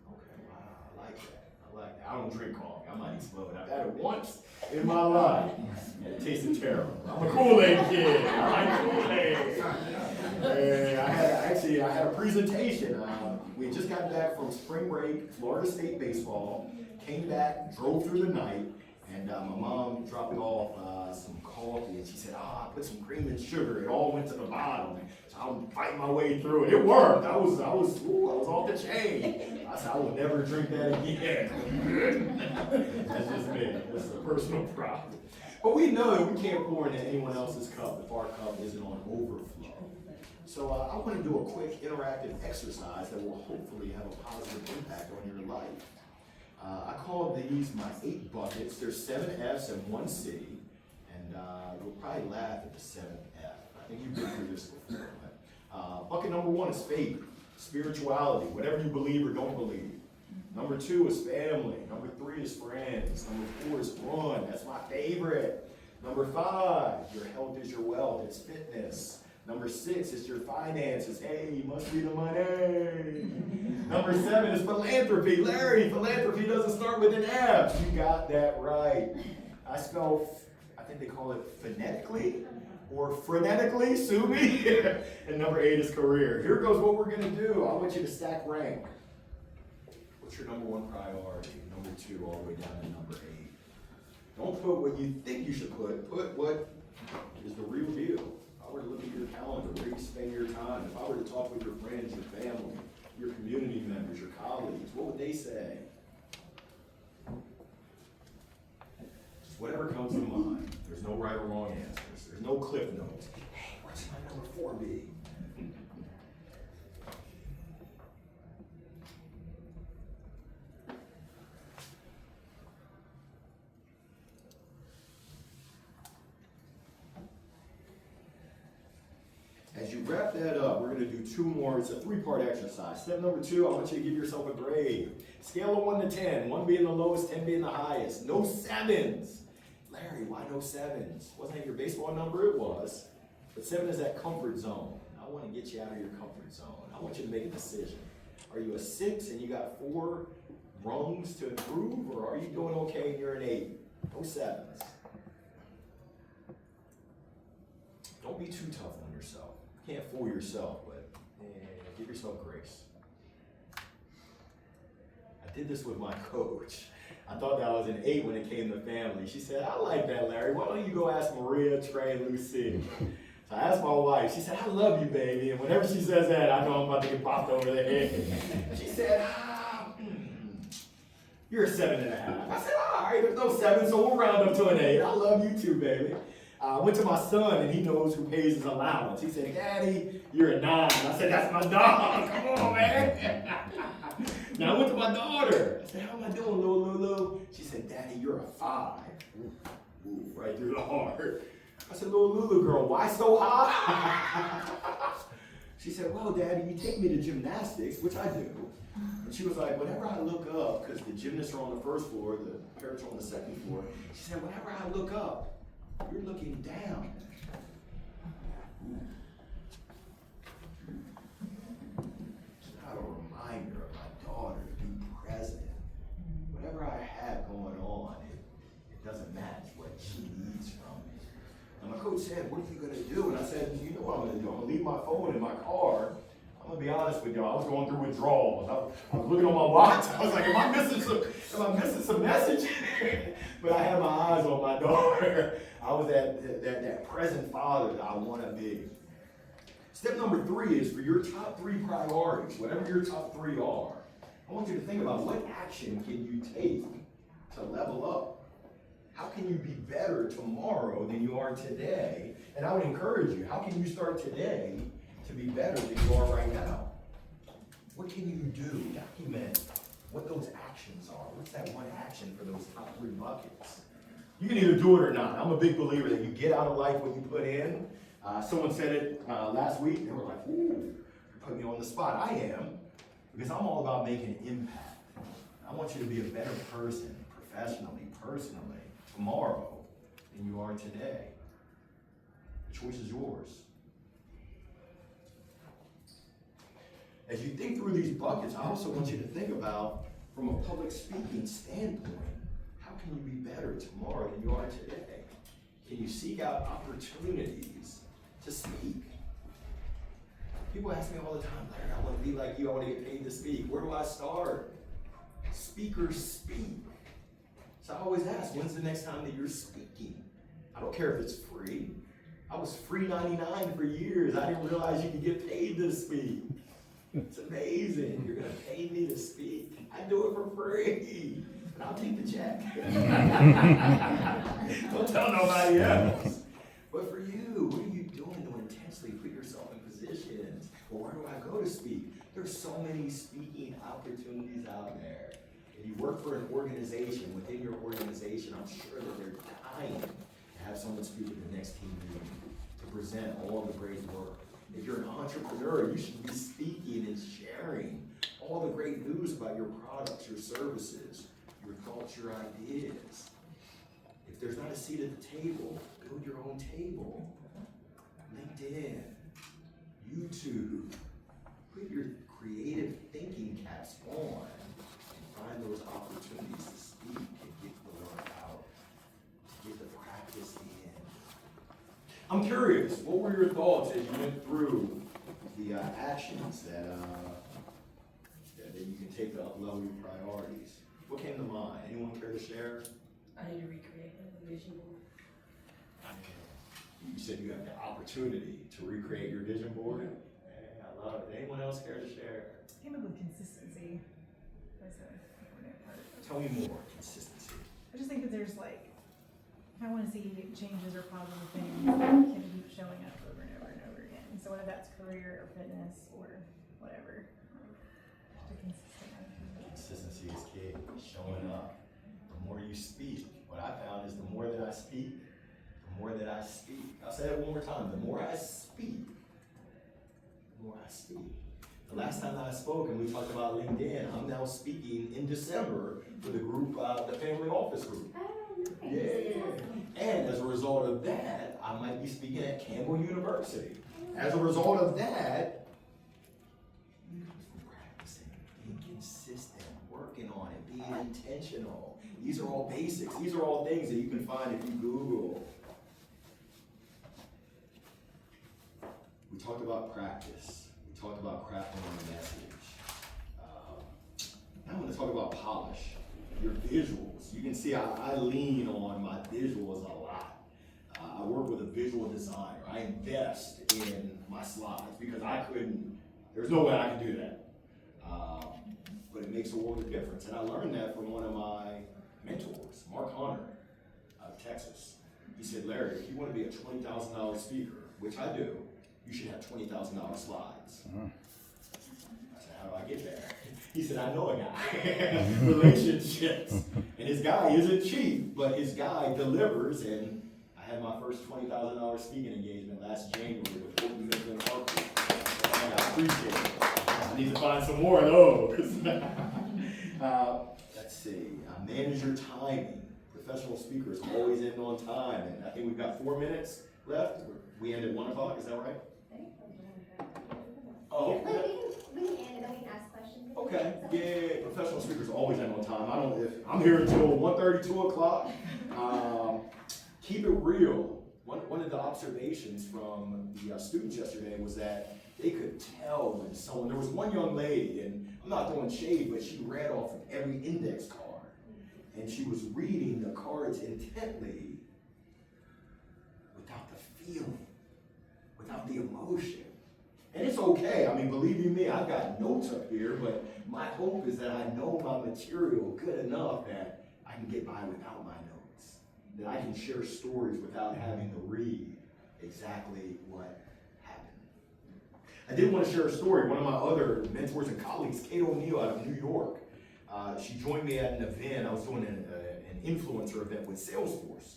Okay, wow, I like that. I don't drink coffee. I might explode. I've had it once in my life, and it tasted terrible. I'm a Kool-Aid kid. I like Kool-Aid. And I had a presentation. We had just gotten back from spring break, Florida State baseball. Came back, drove through the night, and my mom dropped off some coffee, and she said, I put some cream and sugar. It all went to the bottom. So I'm fighting my way through it. It worked. I was off the chain. I said, I will never drink that again. That's just me. This is a personal problem. But we know that we can't pour into anyone else's cup if our cup isn't on overflow. So I want to do a quick interactive exercise that will hopefully have a positive impact on your life. I call these my 8 buckets. There's 7 F's and 1 C. And you'll probably laugh at the 7th F. I think you've been through this before. Bucket number 1 is faith, spirituality, whatever you believe or don't believe. Number 2 is family. Number 3 is friends. Number 4 is fun. That's my favorite. Number 5, your health is your wealth. It's fitness. Number 6 is your finances. Hey, must be the money. Number 7 is philanthropy. Larry, philanthropy doesn't start with an F. You got that right. I spell, I think they call it phonetically or frenetically, sue me. And number 8 is career. Here goes what we're gonna do. I want you to stack rank. What's your number 1 priority? Number 2 all the way down to number 8. Don't put what you think you should put. Put what is the real deal. If I were to look at your calendar, where you spend your time, if I were to talk with your friends, your family, your community members, your colleagues, what would they say? Just whatever comes to mind. There's no right or wrong answers. There's no cliff notes. Hey, what's my number 4 be? As you wrap that up, we're going to do 2 more. It's a 3-part exercise. Step number 2, I want you to give yourself a grade. Scale of 1 to 10, 1 being the lowest, 10 being the highest. No 7s. Larry, why no 7s? Wasn't that your baseball number? It was. But 7 is that comfort zone. I want to get you out of your comfort zone. I want you to make a decision. Are you a 6 and you got 4 rungs to improve, or are you doing okay and you're an 8? No 7s. Don't be too tough on yourself. You can't fool yourself, but give yourself grace. I did this with my coach. I thought that I was an 8 when it came to family. She said, I like that, Larry. Why don't you go ask Maria, Trey, and Lucy? So I asked my wife. She said, I love you, baby. And whenever she says that, I know I'm about to get popped over the head. She said, you're a 7.5. I said, all right, there's no 7, so we'll round up to an 8. I love you too, baby. I went to my son, and he knows who pays his allowance. He said, Daddy, you're a 9. I said, that's my dog. Come on, man. Now I went to my daughter. I said, how am I doing, Lulu? She said, Daddy, you're a 5. Ooh, right through the heart. I said, little Lulu girl, why so high? She said, well, Daddy, you take me to gymnastics, which I do. And she was like, whenever I look up, because the gymnasts are on the first floor, the parents are on the second floor, she said, whenever I look up, you're looking down. Not a reminder of my daughter to be present. Whatever I have going on, it doesn't match what she needs from me. And my coach said, what are you gonna do? And I said, you know what I'm gonna do? I'm gonna leave my phone in my car. I'm gonna be honest with y'all, I was going through withdrawals. I was looking on my watch. I was like, am I missing some message? But I had my eyes on my daughter. I was that present father that I wanna be. Step number 3 is for your top 3 priorities, whatever your top 3 are. I want you to think about what action can you take to level up? How can you be better tomorrow than you are today? And I would encourage you, how can you start today to be better than you are right now? What can you do? Document what those actions are. What's that one action for those top 3 buckets? You can either do it or not. I'm a big believer that you get out of life what you put in. Someone said it last week. They were like, ooh, you're putting me on the spot. I am, because I'm all about making an impact. I want you to be a better person, professionally, personally, tomorrow than you are today. The choice is yours. As you think through these buckets, I also want you to think about, from a public speaking standpoint, how can you be better tomorrow than you are today? Can you seek out opportunities to speak? People ask me all the time, Larry, I want to be like you, I want to get paid to speak. Where do I start? Speakers speak. So I always ask, when's the next time that you're speaking? I don't care if it's free. I was free 99 for years. I didn't realize you could get paid to speak. It's amazing. You're going to pay me to speak. I do it for free. And I'll take the check. Don't tell nobody else. But for you, what are you doing to intensely put yourself in positions? Well, where do I go to speak? There's so many speaking opportunities out there. If you work for an organization, within your organization, I'm sure that they're dying to have someone speak at the next team meeting to present all the great work. If you're an entrepreneur, you should be speaking and sharing all the great news about your products, your services, your thoughts, your ideas. If there's not a seat at the table, build your own table. LinkedIn, YouTube, put your creative thinking caps on and find those opportunities to speak and get the word out, to get the practice in. I'm curious, what were your thoughts as you went through the actions that you can take to up-level your priorities? What came to mind? Anyone care to share? I need to recreate the vision board. You said you have the opportunity to recreate your vision board. Hey, I love it. Anyone else care to share? Came up with consistency as an important part. Tell me more. Consistency. I just think that there's like, if I want to see changes or positive things, it can keep showing up over and over and over again. So whether that's career or fitness or whatever, just a consistent attitude. Consistency is key. Showing up. The more you speak, what I found is the more that I speak, the more that I speak. I'll say it one more time. The more I speak, the more I speak. The last time I spoke and we talked about LinkedIn, I'm now speaking in December for the group, the Family Office Group. Oh, nice. Yeah. And as a result of that, I might be speaking at Campbell University. As a result of that, practicing, being consistent, working on it, being intentional. These are all basics. These are all things that you can find if you Google. We talked about practice. We talked about crafting our message. Now I'm going to talk about polish. Your visuals. You can see I lean on my visuals a lot. I work with a visual designer. I invest in my slides because there's no way I can do that. But it makes a world of difference. And I learned that from one of my mentors, Mark Hunter, out of Texas. He said, Larry, if you want to be a $20,000 speaker, which I do, you should have $20,000 slides. I said, how do I get there? He said, I know a guy. Relationships. And his guy isn't cheap, but his guy delivers. And I had my first $20,000 speaking engagement last January with Horton Mifflin Harper. And I appreciate it. I need to find some more of those. Let's see. Manage your timing. Professional speakers always end on time. And I think we've got 4 minutes left. We end at 1 o'clock, is that right? Oh, We can end and then we can ask questions. okay. Yeah, professional speakers always end on time. If I'm here until 1:30, 2 o'clock. Keep it real. One of the observations from the students yesterday was that they could tell when someone, there was one young lady, and I'm not throwing shade, but she read off of every index card. And she was reading the cards intently without the feeling, without the emotion. And it's okay. I mean, believe you me, I've got notes up here, but my hope is that I know my material good enough that I can get by without my notes, that I can share stories without having to read exactly what happened. I did want to share a story. One of my other mentors and colleagues, Kate O'Neill out of New York, she joined me at an event. I was doing an influencer event with Salesforce.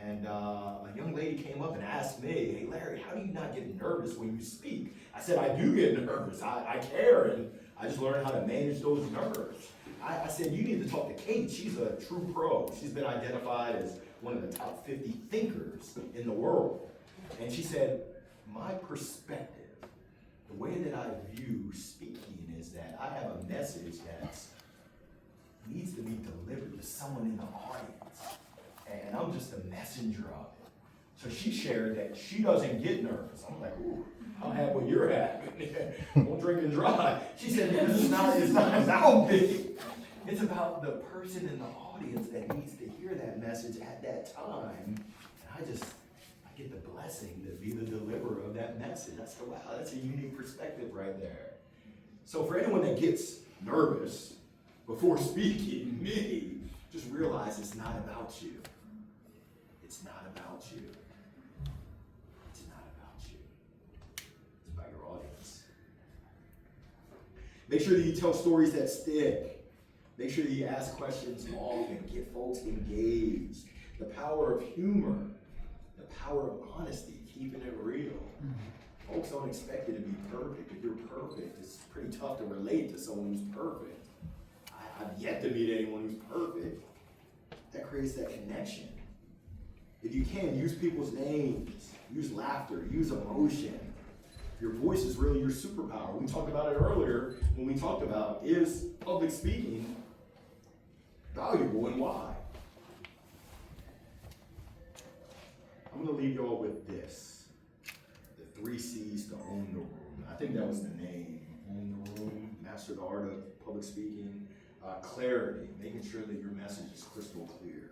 And a young lady came up and asked me, hey, Larry, how do you not get nervous when you speak? I said, I do get nervous. I care, and I just learned how to manage those nerves. I said, you need to talk to Kate. She's a true pro. She's been identified as one of the top 50 thinkers in the world. And she said, my perspective, the way that I view speaking is that I have a message that needs to be delivered to someone in the audience. And I'm just a messenger of it. So she shared that she doesn't get nervous. I'm like, ooh, I'll have what you're having. Won't drink and drive. She said, it's not about me. It's about the person in the audience that needs to hear that message at that time. And I get the blessing to be the deliverer of that message. I said, wow, that's a unique perspective right there. So for anyone that gets nervous before speaking, me, just realize it's not about you. It's not about you. It's not about you. It's about your audience. Make sure that you tell stories that stick. Make sure that you ask questions often. Get folks engaged. The power of humor. The power of honesty. Keeping it real. Folks don't expect you to be perfect. If you're perfect, it's pretty tough to relate to someone who's perfect. I've yet to meet anyone who's perfect. That creates that connection. If you can, use people's names, use laughter, use emotion. Your voice is really your superpower. We talked about it earlier when we talked about, is public speaking valuable and why? I'm going to leave y'all with this. The 3 C's to own the room. I think that was the name. Own the room, master the art of public speaking. Clarity, making sure that your message is crystal clear.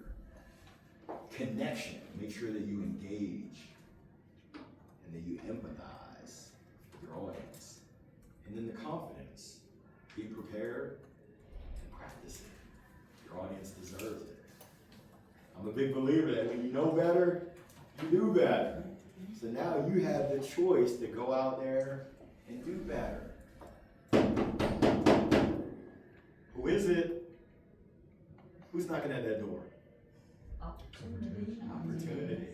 Connection, make sure that you engage and that you empathize with your audience. And then the confidence, be prepared and practice it. Your audience deserves it. I'm a big believer that when you know better, you do better. So now you have the choice to go out there and do better. Who is it? Who's knocking at that door? Opportunity. Opportunity.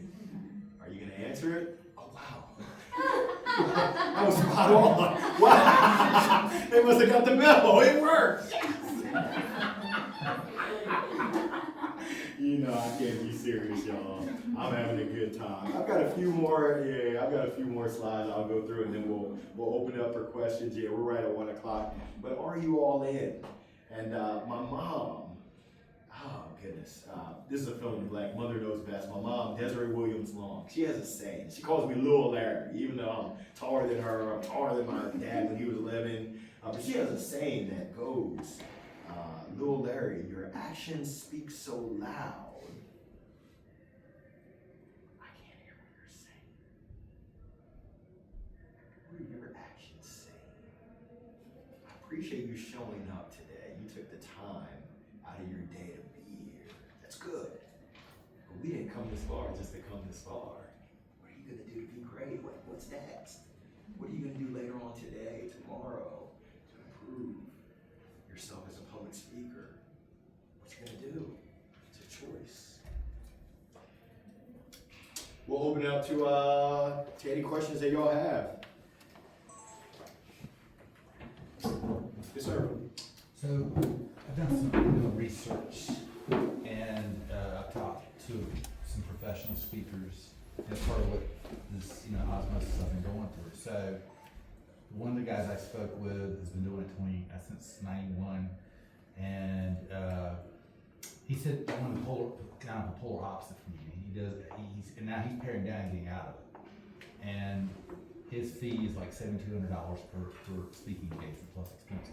Are you going to answer it? Oh, wow. That was spot on. Wow. They must have got the memo. It worked. Yes. You know, I can't be serious, y'all. I'm having a good time. I've got a few more slides I'll go through, and then we'll open it up for questions. Yeah, we're right at 1 o'clock. But are you all in? And my mom, oh goodness, this is a fill in the blank, mother knows best. My mom, Desiree Williams Long, she has a saying. She calls me Lil Larry, even though I'm taller than her, I'm taller than my dad when he was living. But she has a saying that goes, Lil Larry, your actions speak so loud, I can't hear what you're saying. What are your actions saying? I appreciate you showing up today. You took the time out of your day to be here. That's good. But we didn't come this far just to come this far. What are you gonna do to be great? What's next? What are you gonna do later on today, tomorrow, to improve yourself as a public speaker? What you gonna do? It's a choice. We'll open it up to any questions that y'all have. Yes, sir. So I've done some research and I've talked to some professional speakers. That's part of what this, osmosis I've been going through. So one of the guys I spoke with has been doing it since '91, and he said I want to kind of a polar opposite from me. And now he's paring down and getting out of it. And his fee is like $7,200 per speaking engagement plus expenses.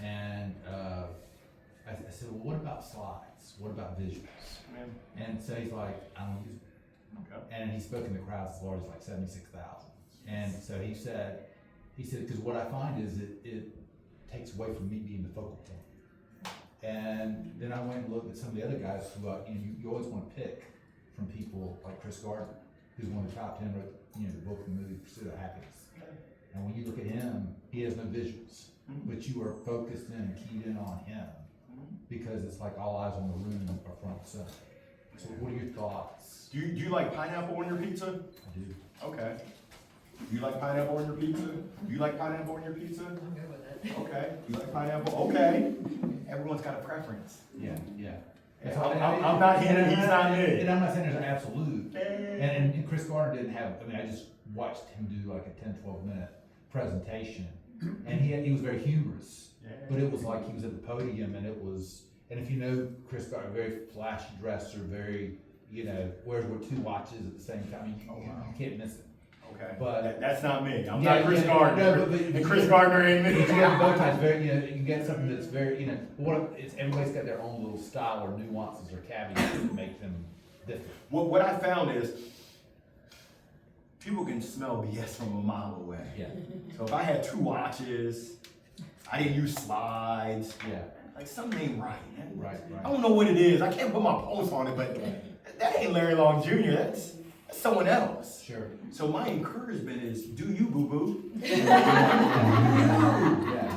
And I said, well, what about slides? What about visuals? And so he's like, I don't use them. Okay. And he's spoken to crowds as large as like 76,000. And so he said, because what I find is it takes away from me being the focal point. And then I went and looked at some of the other guys who, you always want to pick from people like Chris Gardner, who's one of the top 10 wrote, the book and movie Pursuit of Happiness. And when you look at him, he has no visuals, but you are focused in and keyed in on him because it's like all eyes on the room are front and center. So what are your thoughts? Do you like pineapple on your pizza? I do. Okay. Do you like pineapple on your pizza? Do you like pineapple on your pizza? I'm good with it. Okay. You like pineapple? Okay. Everyone's got a preference. Yeah. I'm not him, he's not me. And I'm not saying there's an absolute. And Chris Gardner didn't have, I just watched him do like a 10, 12 minute presentation. And he was very humorous. But it was like he was at the podium and and if you know Chris Gardner, very flashy dresser, very, wears two watches at the same time. You can't miss it. Okay. But that's not me. I'm Yeah, not Chris yeah, Gardner. no, but and Chris Gardner ain't If you me. have bow ties, very, you can get something that's very, everybody's got their own little style or nuances or caveats that make them different. What I found is people can smell BS from a mile away. Yeah, So if I had two watches, I didn't use slides, yeah, like something ain't right. right. I don't know what it is. I can't put my pulse on it, but that ain't Larry Long Jr. That's someone else. Sure. So my encouragement is, do you, boo-boo? Yeah.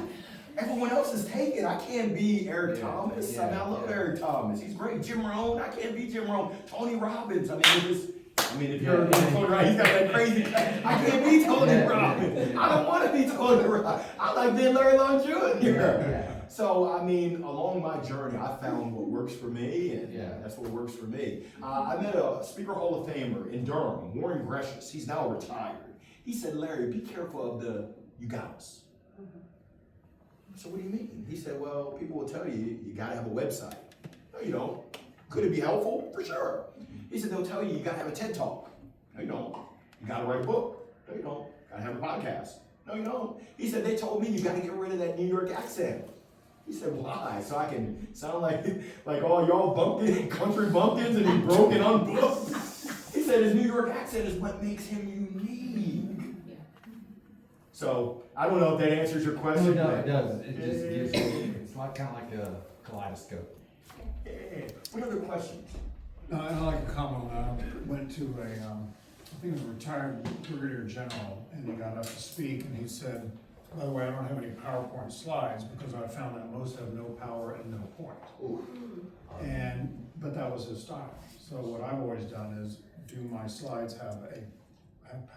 Everyone else is taken. I can't be Eric Yeah, Thomas. yeah, I love yeah. Eric Thomas. He's great. Jim Rohn. I can't be Jim Rohn. Tony Robbins. If you're Yeah. Tony Robbins, he's got that crazy. I can't be Tony Yeah, Robbins. yeah. I don't want to be Tony Robbins. I like being Larry Long Jr. Yeah. So, along my journey, I found what works for me, and Yeah. that's what works for me. I met a Speaker Hall of Famer in Durham, Warren Gresham. He's now retired. He said, Larry, be careful of the you gots. So what do you mean? He said, well, people will tell you, you gotta have a website. No, you don't. Could it be helpful? For sure. He said, they'll tell you, you gotta have a TED Talk. No, you don't. You gotta write a book. No, you don't. Gotta have a podcast. No, you don't. He said, they told me you gotta get rid of that New York accent. He said, why? So I can sound like all y'all bumpkin, country bumpkins and he broke and unbooked. He said his New York accent is what makes him unique. Yeah. So I don't know if that answers your question. No, it does. It just gives it's kind of like a kaleidoscope. Yeah. What other questions? No, I'd like to comment on that. I went to I think it was a retired brigadier general, and he got up to speak, and he said, by the way, I don't have any PowerPoint slides because I found that most have no power and no point. Ooh. But that was his style. So what I've always done is, do my slides have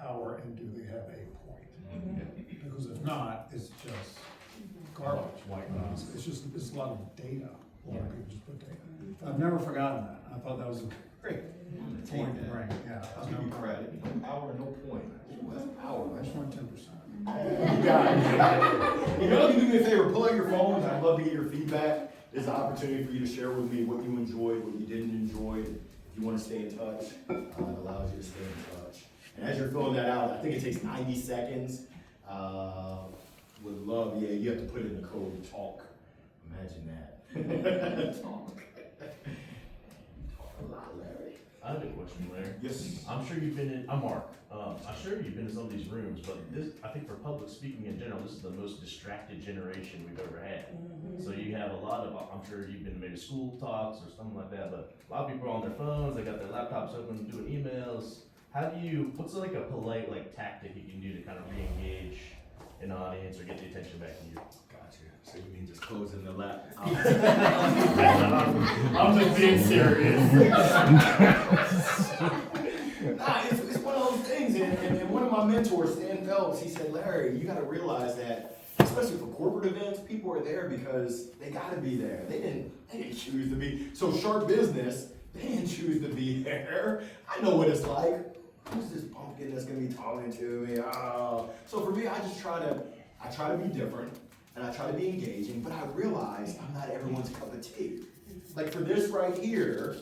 power and do they have a point? Because if not, it's just garbage. White It's it's a lot of data. A lot of people just put data. I've never forgotten that. I thought that was a Great. point to bring. Yeah. I'll give you credit. No power, no point. Ooh, that's power. I just want 10%. You got it. You know, you do me a favor, pull out your phones. I'd love to get your feedback. There's an opportunity for you to share with me what you enjoyed, what you didn't enjoy. If you want to stay in touch, it allows you to stay in touch. And as you're filling that out, I think it takes 90 seconds. Would love, you have to put in the code talk. Imagine that. Talk. Talk a lot, Larry. I have a question, Larry. Yes. I'm sure you've been in, I'm Mark, I'm sure you've been in some of these rooms, but this, I think for public speaking in general, this is the most distracted generation we've ever had. So you have a lot of, I'm sure you've been maybe school talks or something like that, but a lot of people are on their phones, they got their laptops open, doing emails. How do you, what's like a polite like tactic you can do to kind of re-engage an audience or get the attention back to you? Gotcha. So you mean just closing the lap? I'm just being serious. Nah, it's one of those things, and one of my mentors, Stan Phelps, he said, Larry, you gotta realize that, especially for corporate events, people are there because they gotta be there. They didn't choose to be. So Sharp Business, they didn't choose to be there. I know what it's like. Who's this pumpkin that's gonna be talking to me? Oh. So for me, I try to be different, and I try to be engaging, but I realize I'm not everyone's cup of tea. Like for this right here,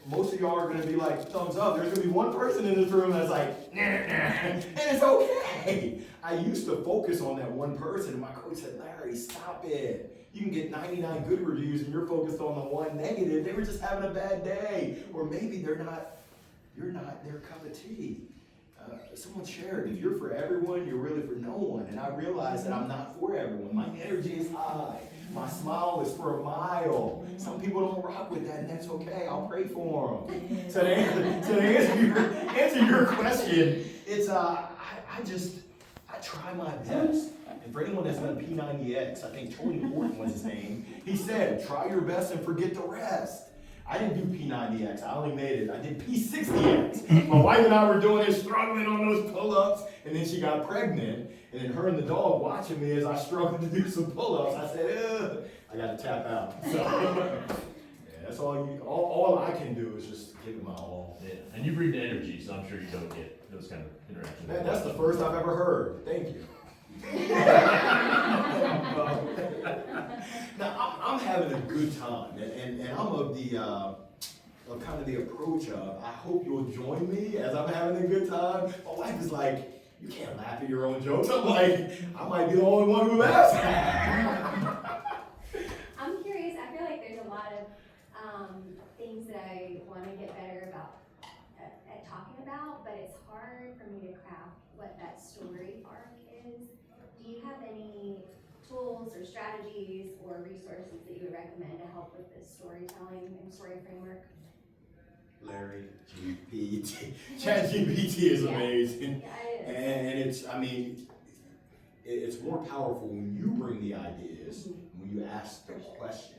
most of y'all are gonna be like, thumbs up. There's gonna be one person in this room that's like, nah, and it's okay. I used to focus on that one person, and my coach said, Larry, stop it. You can get 99 good reviews, and you're focused on the one negative. They were just having a bad day, or maybe you're not their cup of tea. Someone shared, if you're for everyone, you're really for no one. And I realized that I'm not for everyone. My energy is high. My smile is for a mile. Some people don't rock with that, and that's okay. I'll pray for them. So to answer your question, it's I try my best. And for anyone that's done P90X, I think Tony Horton was his name. He said, try your best and forget the rest. I didn't do P90X, I only made it, I did P60X. My wife and I were doing it, struggling on those pull-ups, and then she got pregnant, and then her and the dog watching me as I struggled to do some pull-ups. I said, ugh, I gotta tap out. So, yeah, that's all I can do is just give it my all. Yeah, and you bring the energy, so I'm sure you don't get those kind of interactions. Man, that's the first I've ever heard, thank you. Now, I'm having a good time, and I'm of kind of the approach of, I hope you'll join me as I'm having a good time. My wife is like, you can't laugh at your own jokes. I'm like, I might be the only one who laughs. I'm curious, I feel like there's a lot of things that I want to get better about at talking about, but it's hard for me to craft what that story arc is. Do you have any tools or strategies or resources that you would recommend to help with this storytelling and story framework? Larry GPT. ChatGPT is amazing. Yeah, it is. And it's, I mean, it's more powerful when you bring the ideas, when you ask the questions.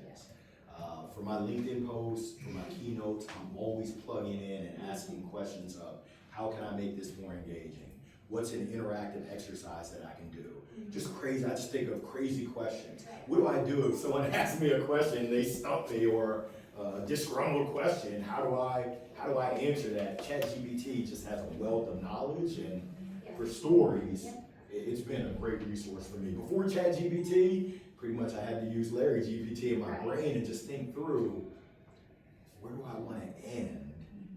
For my LinkedIn posts, for my keynotes, I'm always plugging in and asking questions of, how can I make this more engaging? What's an interactive exercise that I can do? Just crazy, I just think of crazy questions. What do I do if someone asks me a question and they stump me, or a disgruntled question? How do I answer that? ChatGPT just has a wealth of knowledge, and for stories, it's been a great resource for me. Before ChatGPT, pretty much I had to use Larry GPT in my brain and just think through, where do I want to end,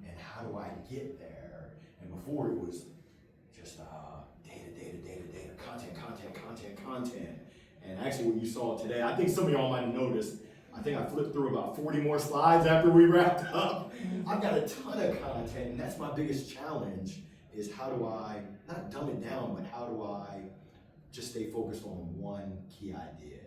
and how do I get there? And before it was just data, content. And actually what you saw today, I think some of y'all might have noticed, I think I flipped through about 40 more slides after we wrapped up. I've got a ton of content, and that's my biggest challenge, is how do I, not dumb it down, but how do I just stay focused on one key idea?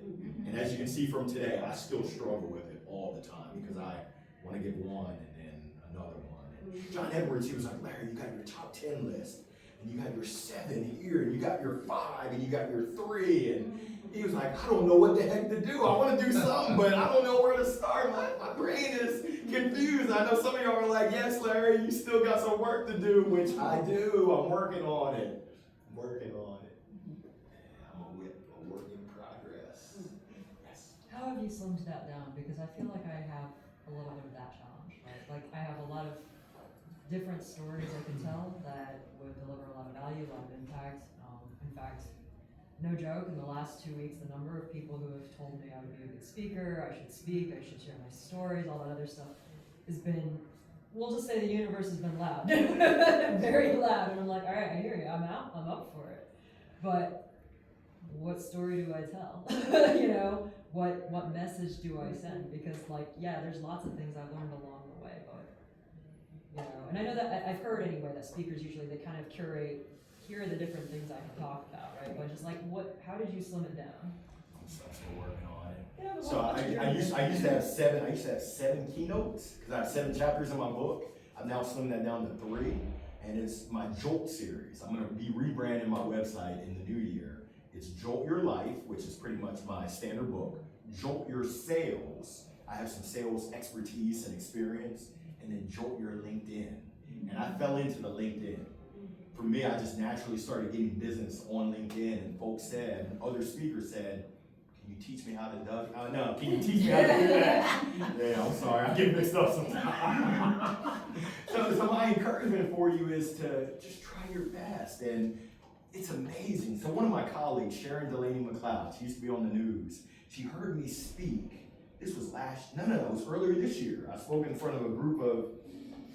And as you can see from today, I still struggle with it all the time, because I want to give one and then another one. And John Edwards, he was like, Larry, you got your top 10 list, and you got your 7 here, and you got your 5, and you got your 3, and he was like, I don't know what the heck to do. I want to do something, but I don't know where to start. My brain is confused. I know some of y'all are like, yes, Larry, you still got some work to do, which I do. I'm working on it. I'm a work in progress. Yes. How have you slimmed that down? Because I feel like I have a little bit of that challenge, right? Like I have a lot of different stories I can tell that would deliver a lot of value, a lot of impact. In fact, no joke, in the last 2 weeks, the number of people who have told me I would be a good speaker, I should speak, I should share my stories, all that other stuff, has been, we'll just say the universe has been loud. Very loud. And I'm like, all right, I hear you, I'm out, I'm up for it. But what story do I tell? You know, what message do I send? Because like, yeah, there's lots of things I've learned along the way, but you know, and I know that, I've heard anyway, that speakers usually, they kind of curate, here are the different things I can talk about, right? But just like, how did you slim it down? I'm still working on it. Yeah, but So what's I your- used to have 7 keynotes, because I have 7 chapters in my book. I've now slimmed that down to 3, and it's my Jolt series. I'm gonna be rebranding my website in the new year. It's Jolt Your Life, which is pretty much my standard book. Jolt Your Sales, I have some sales expertise and experience, and then Jolt Your LinkedIn. And I fell into the LinkedIn. For me, I just naturally started getting business on LinkedIn, and folks said, and other speakers said, can you teach me how to no, can you teach me how to do that? Yeah, I'm sorry, I get mixed up sometimes. So my encouragement for you is to just try your best, and it's amazing. So one of my colleagues, Sharon Delaney McLeod, she used to be on the news, she heard me speak. This was it was earlier this year. I spoke in front of a group of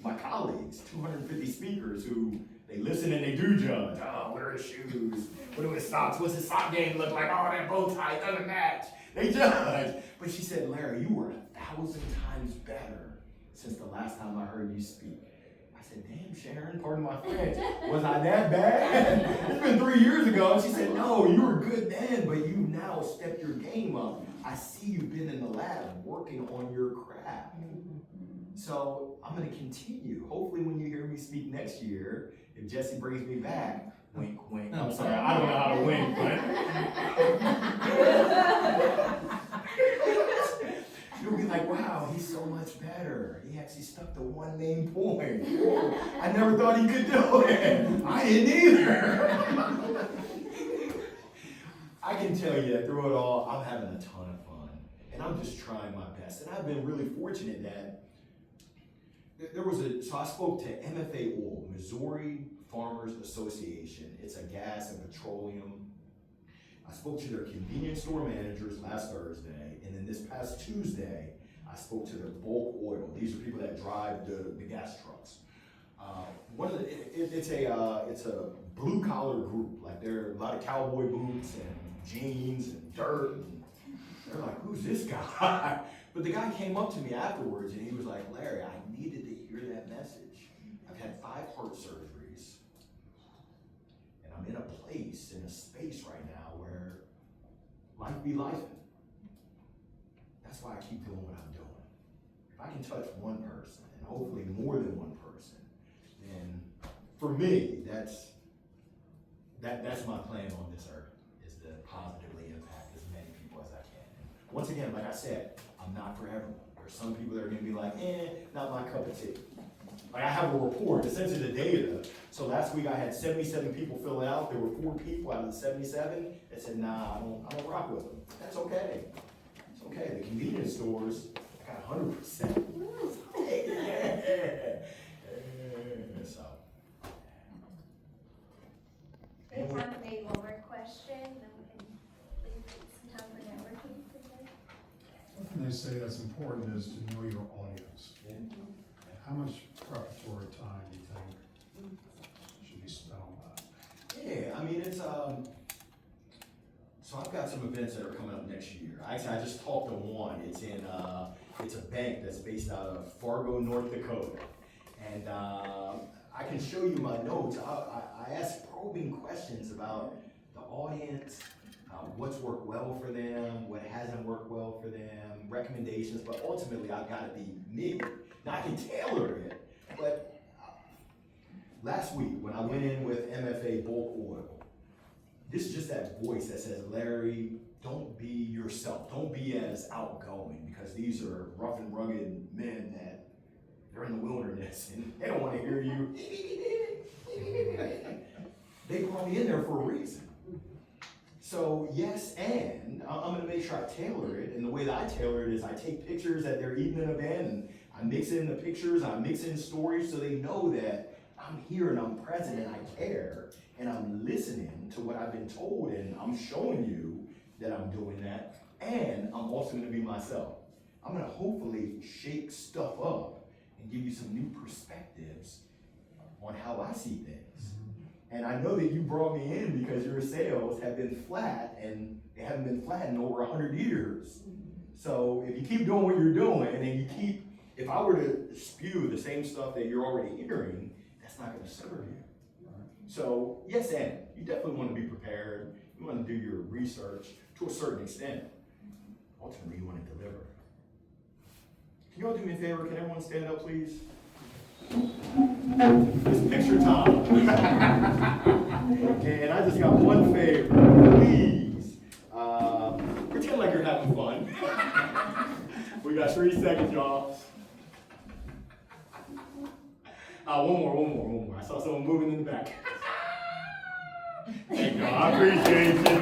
my colleagues, 250 speakers who they listen and they do judge. Oh, what are his shoes? What are his socks? What's his sock game look like? Oh, that bow tie doesn't match. They judge. But she said, Larry, you were 1,000 times better since the last time I heard you speak. I said, damn, Sharon, pardon my French. Was I that bad? It's been 3 years ago. And she said, no, you were good then, but you now stepped your game up. I see you've been in the lab working on your craft. So I'm going to continue. Hopefully when you hear me speak next year, if Jesse brings me back, wink, wink. I'm sorry, I don't know how to wink, but you'll be like, wow, he's so much better. He actually stuck to one main point. Whoa, I never thought he could do it. I didn't either. I can tell you that through it all, I'm having a ton of fun. And I'm just trying my best. And I've been really fortunate that so I spoke to MFA Oil, Missouri Farmers Association. It's a gas and petroleum. I spoke to their convenience store managers last Thursday, and then this past Tuesday, I spoke to their bulk oil. These are people that drive the gas trucks. It's a blue collar group. Like there are a lot of cowboy boots and jeans and dirt. And they're like, who's this guy? But the guy came up to me afterwards and he was like, Larry, I needed to hear that message. I've had 5 heart surgeries. And I'm in a place, in a space right now where life be lifing. That's why I keep doing what I'm doing. If I can touch one person, and hopefully more than one person, then for me, that's my plan on this earth, is to positively impact as many people as I can. And once again, like I said, I'm not for everyone. There's some people that are gonna be like, not my cup of tea. Like I have a report, essentially the data. So last week I had 77 people fill it out. There were 4 people out of the 77 that said, nah, I don't rock with them. That's okay. It's okay. The convenience stores, I got 100%. So. We have time for maybe one more question, then we can leave some time for networking for today. One thing they say that's important is to know your audience. How much preparatory time do you think should be spent on that? Yeah, I mean, it's, so I've got some events that are coming up next year. Actually, I just talked to one. It's in, it's a bank that's based out of Fargo, North Dakota. And I can show you my notes. I asked probing questions about the audience, what's worked well for them, what hasn't worked well for them, recommendations, but ultimately I've got to be me. Now I can tailor it, but last week when I went in with MFA Bulk Oil, this is just that voice that says, Larry, don't be yourself. Don't be as outgoing, because these are rough and rugged men that they're in the wilderness and they don't want to hear you. They brought me in there for a reason. So yes, and I'm gonna make sure I tailor it, and the way that I tailor it is I take pictures that they're eating in a van, and I mix in the pictures, I mix in stories so they know that I'm here and I'm present and I care, and I'm listening to what I've been told, and I'm showing you that I'm doing that, and I'm also gonna be myself. I'm gonna hopefully shake stuff up and give you some new perspectives on how I see things. And I know that you brought me in because your sales have been flat, and they haven't been flat in over 100 years. So if you keep doing what you're doing and you keep if I were to spew the same stuff that you're already hearing, that's not gonna serve you. So, yes, and you definitely want to be prepared. You want to do your research to a certain extent. Ultimately, you want to deliver. Can you all do me a favor? Can everyone stand up, please? It's picture time. And I just got one favor. Please, pretend like you're having fun. We got 3 seconds, y'all. One more. I saw someone moving in the back. Thank you, I appreciate you.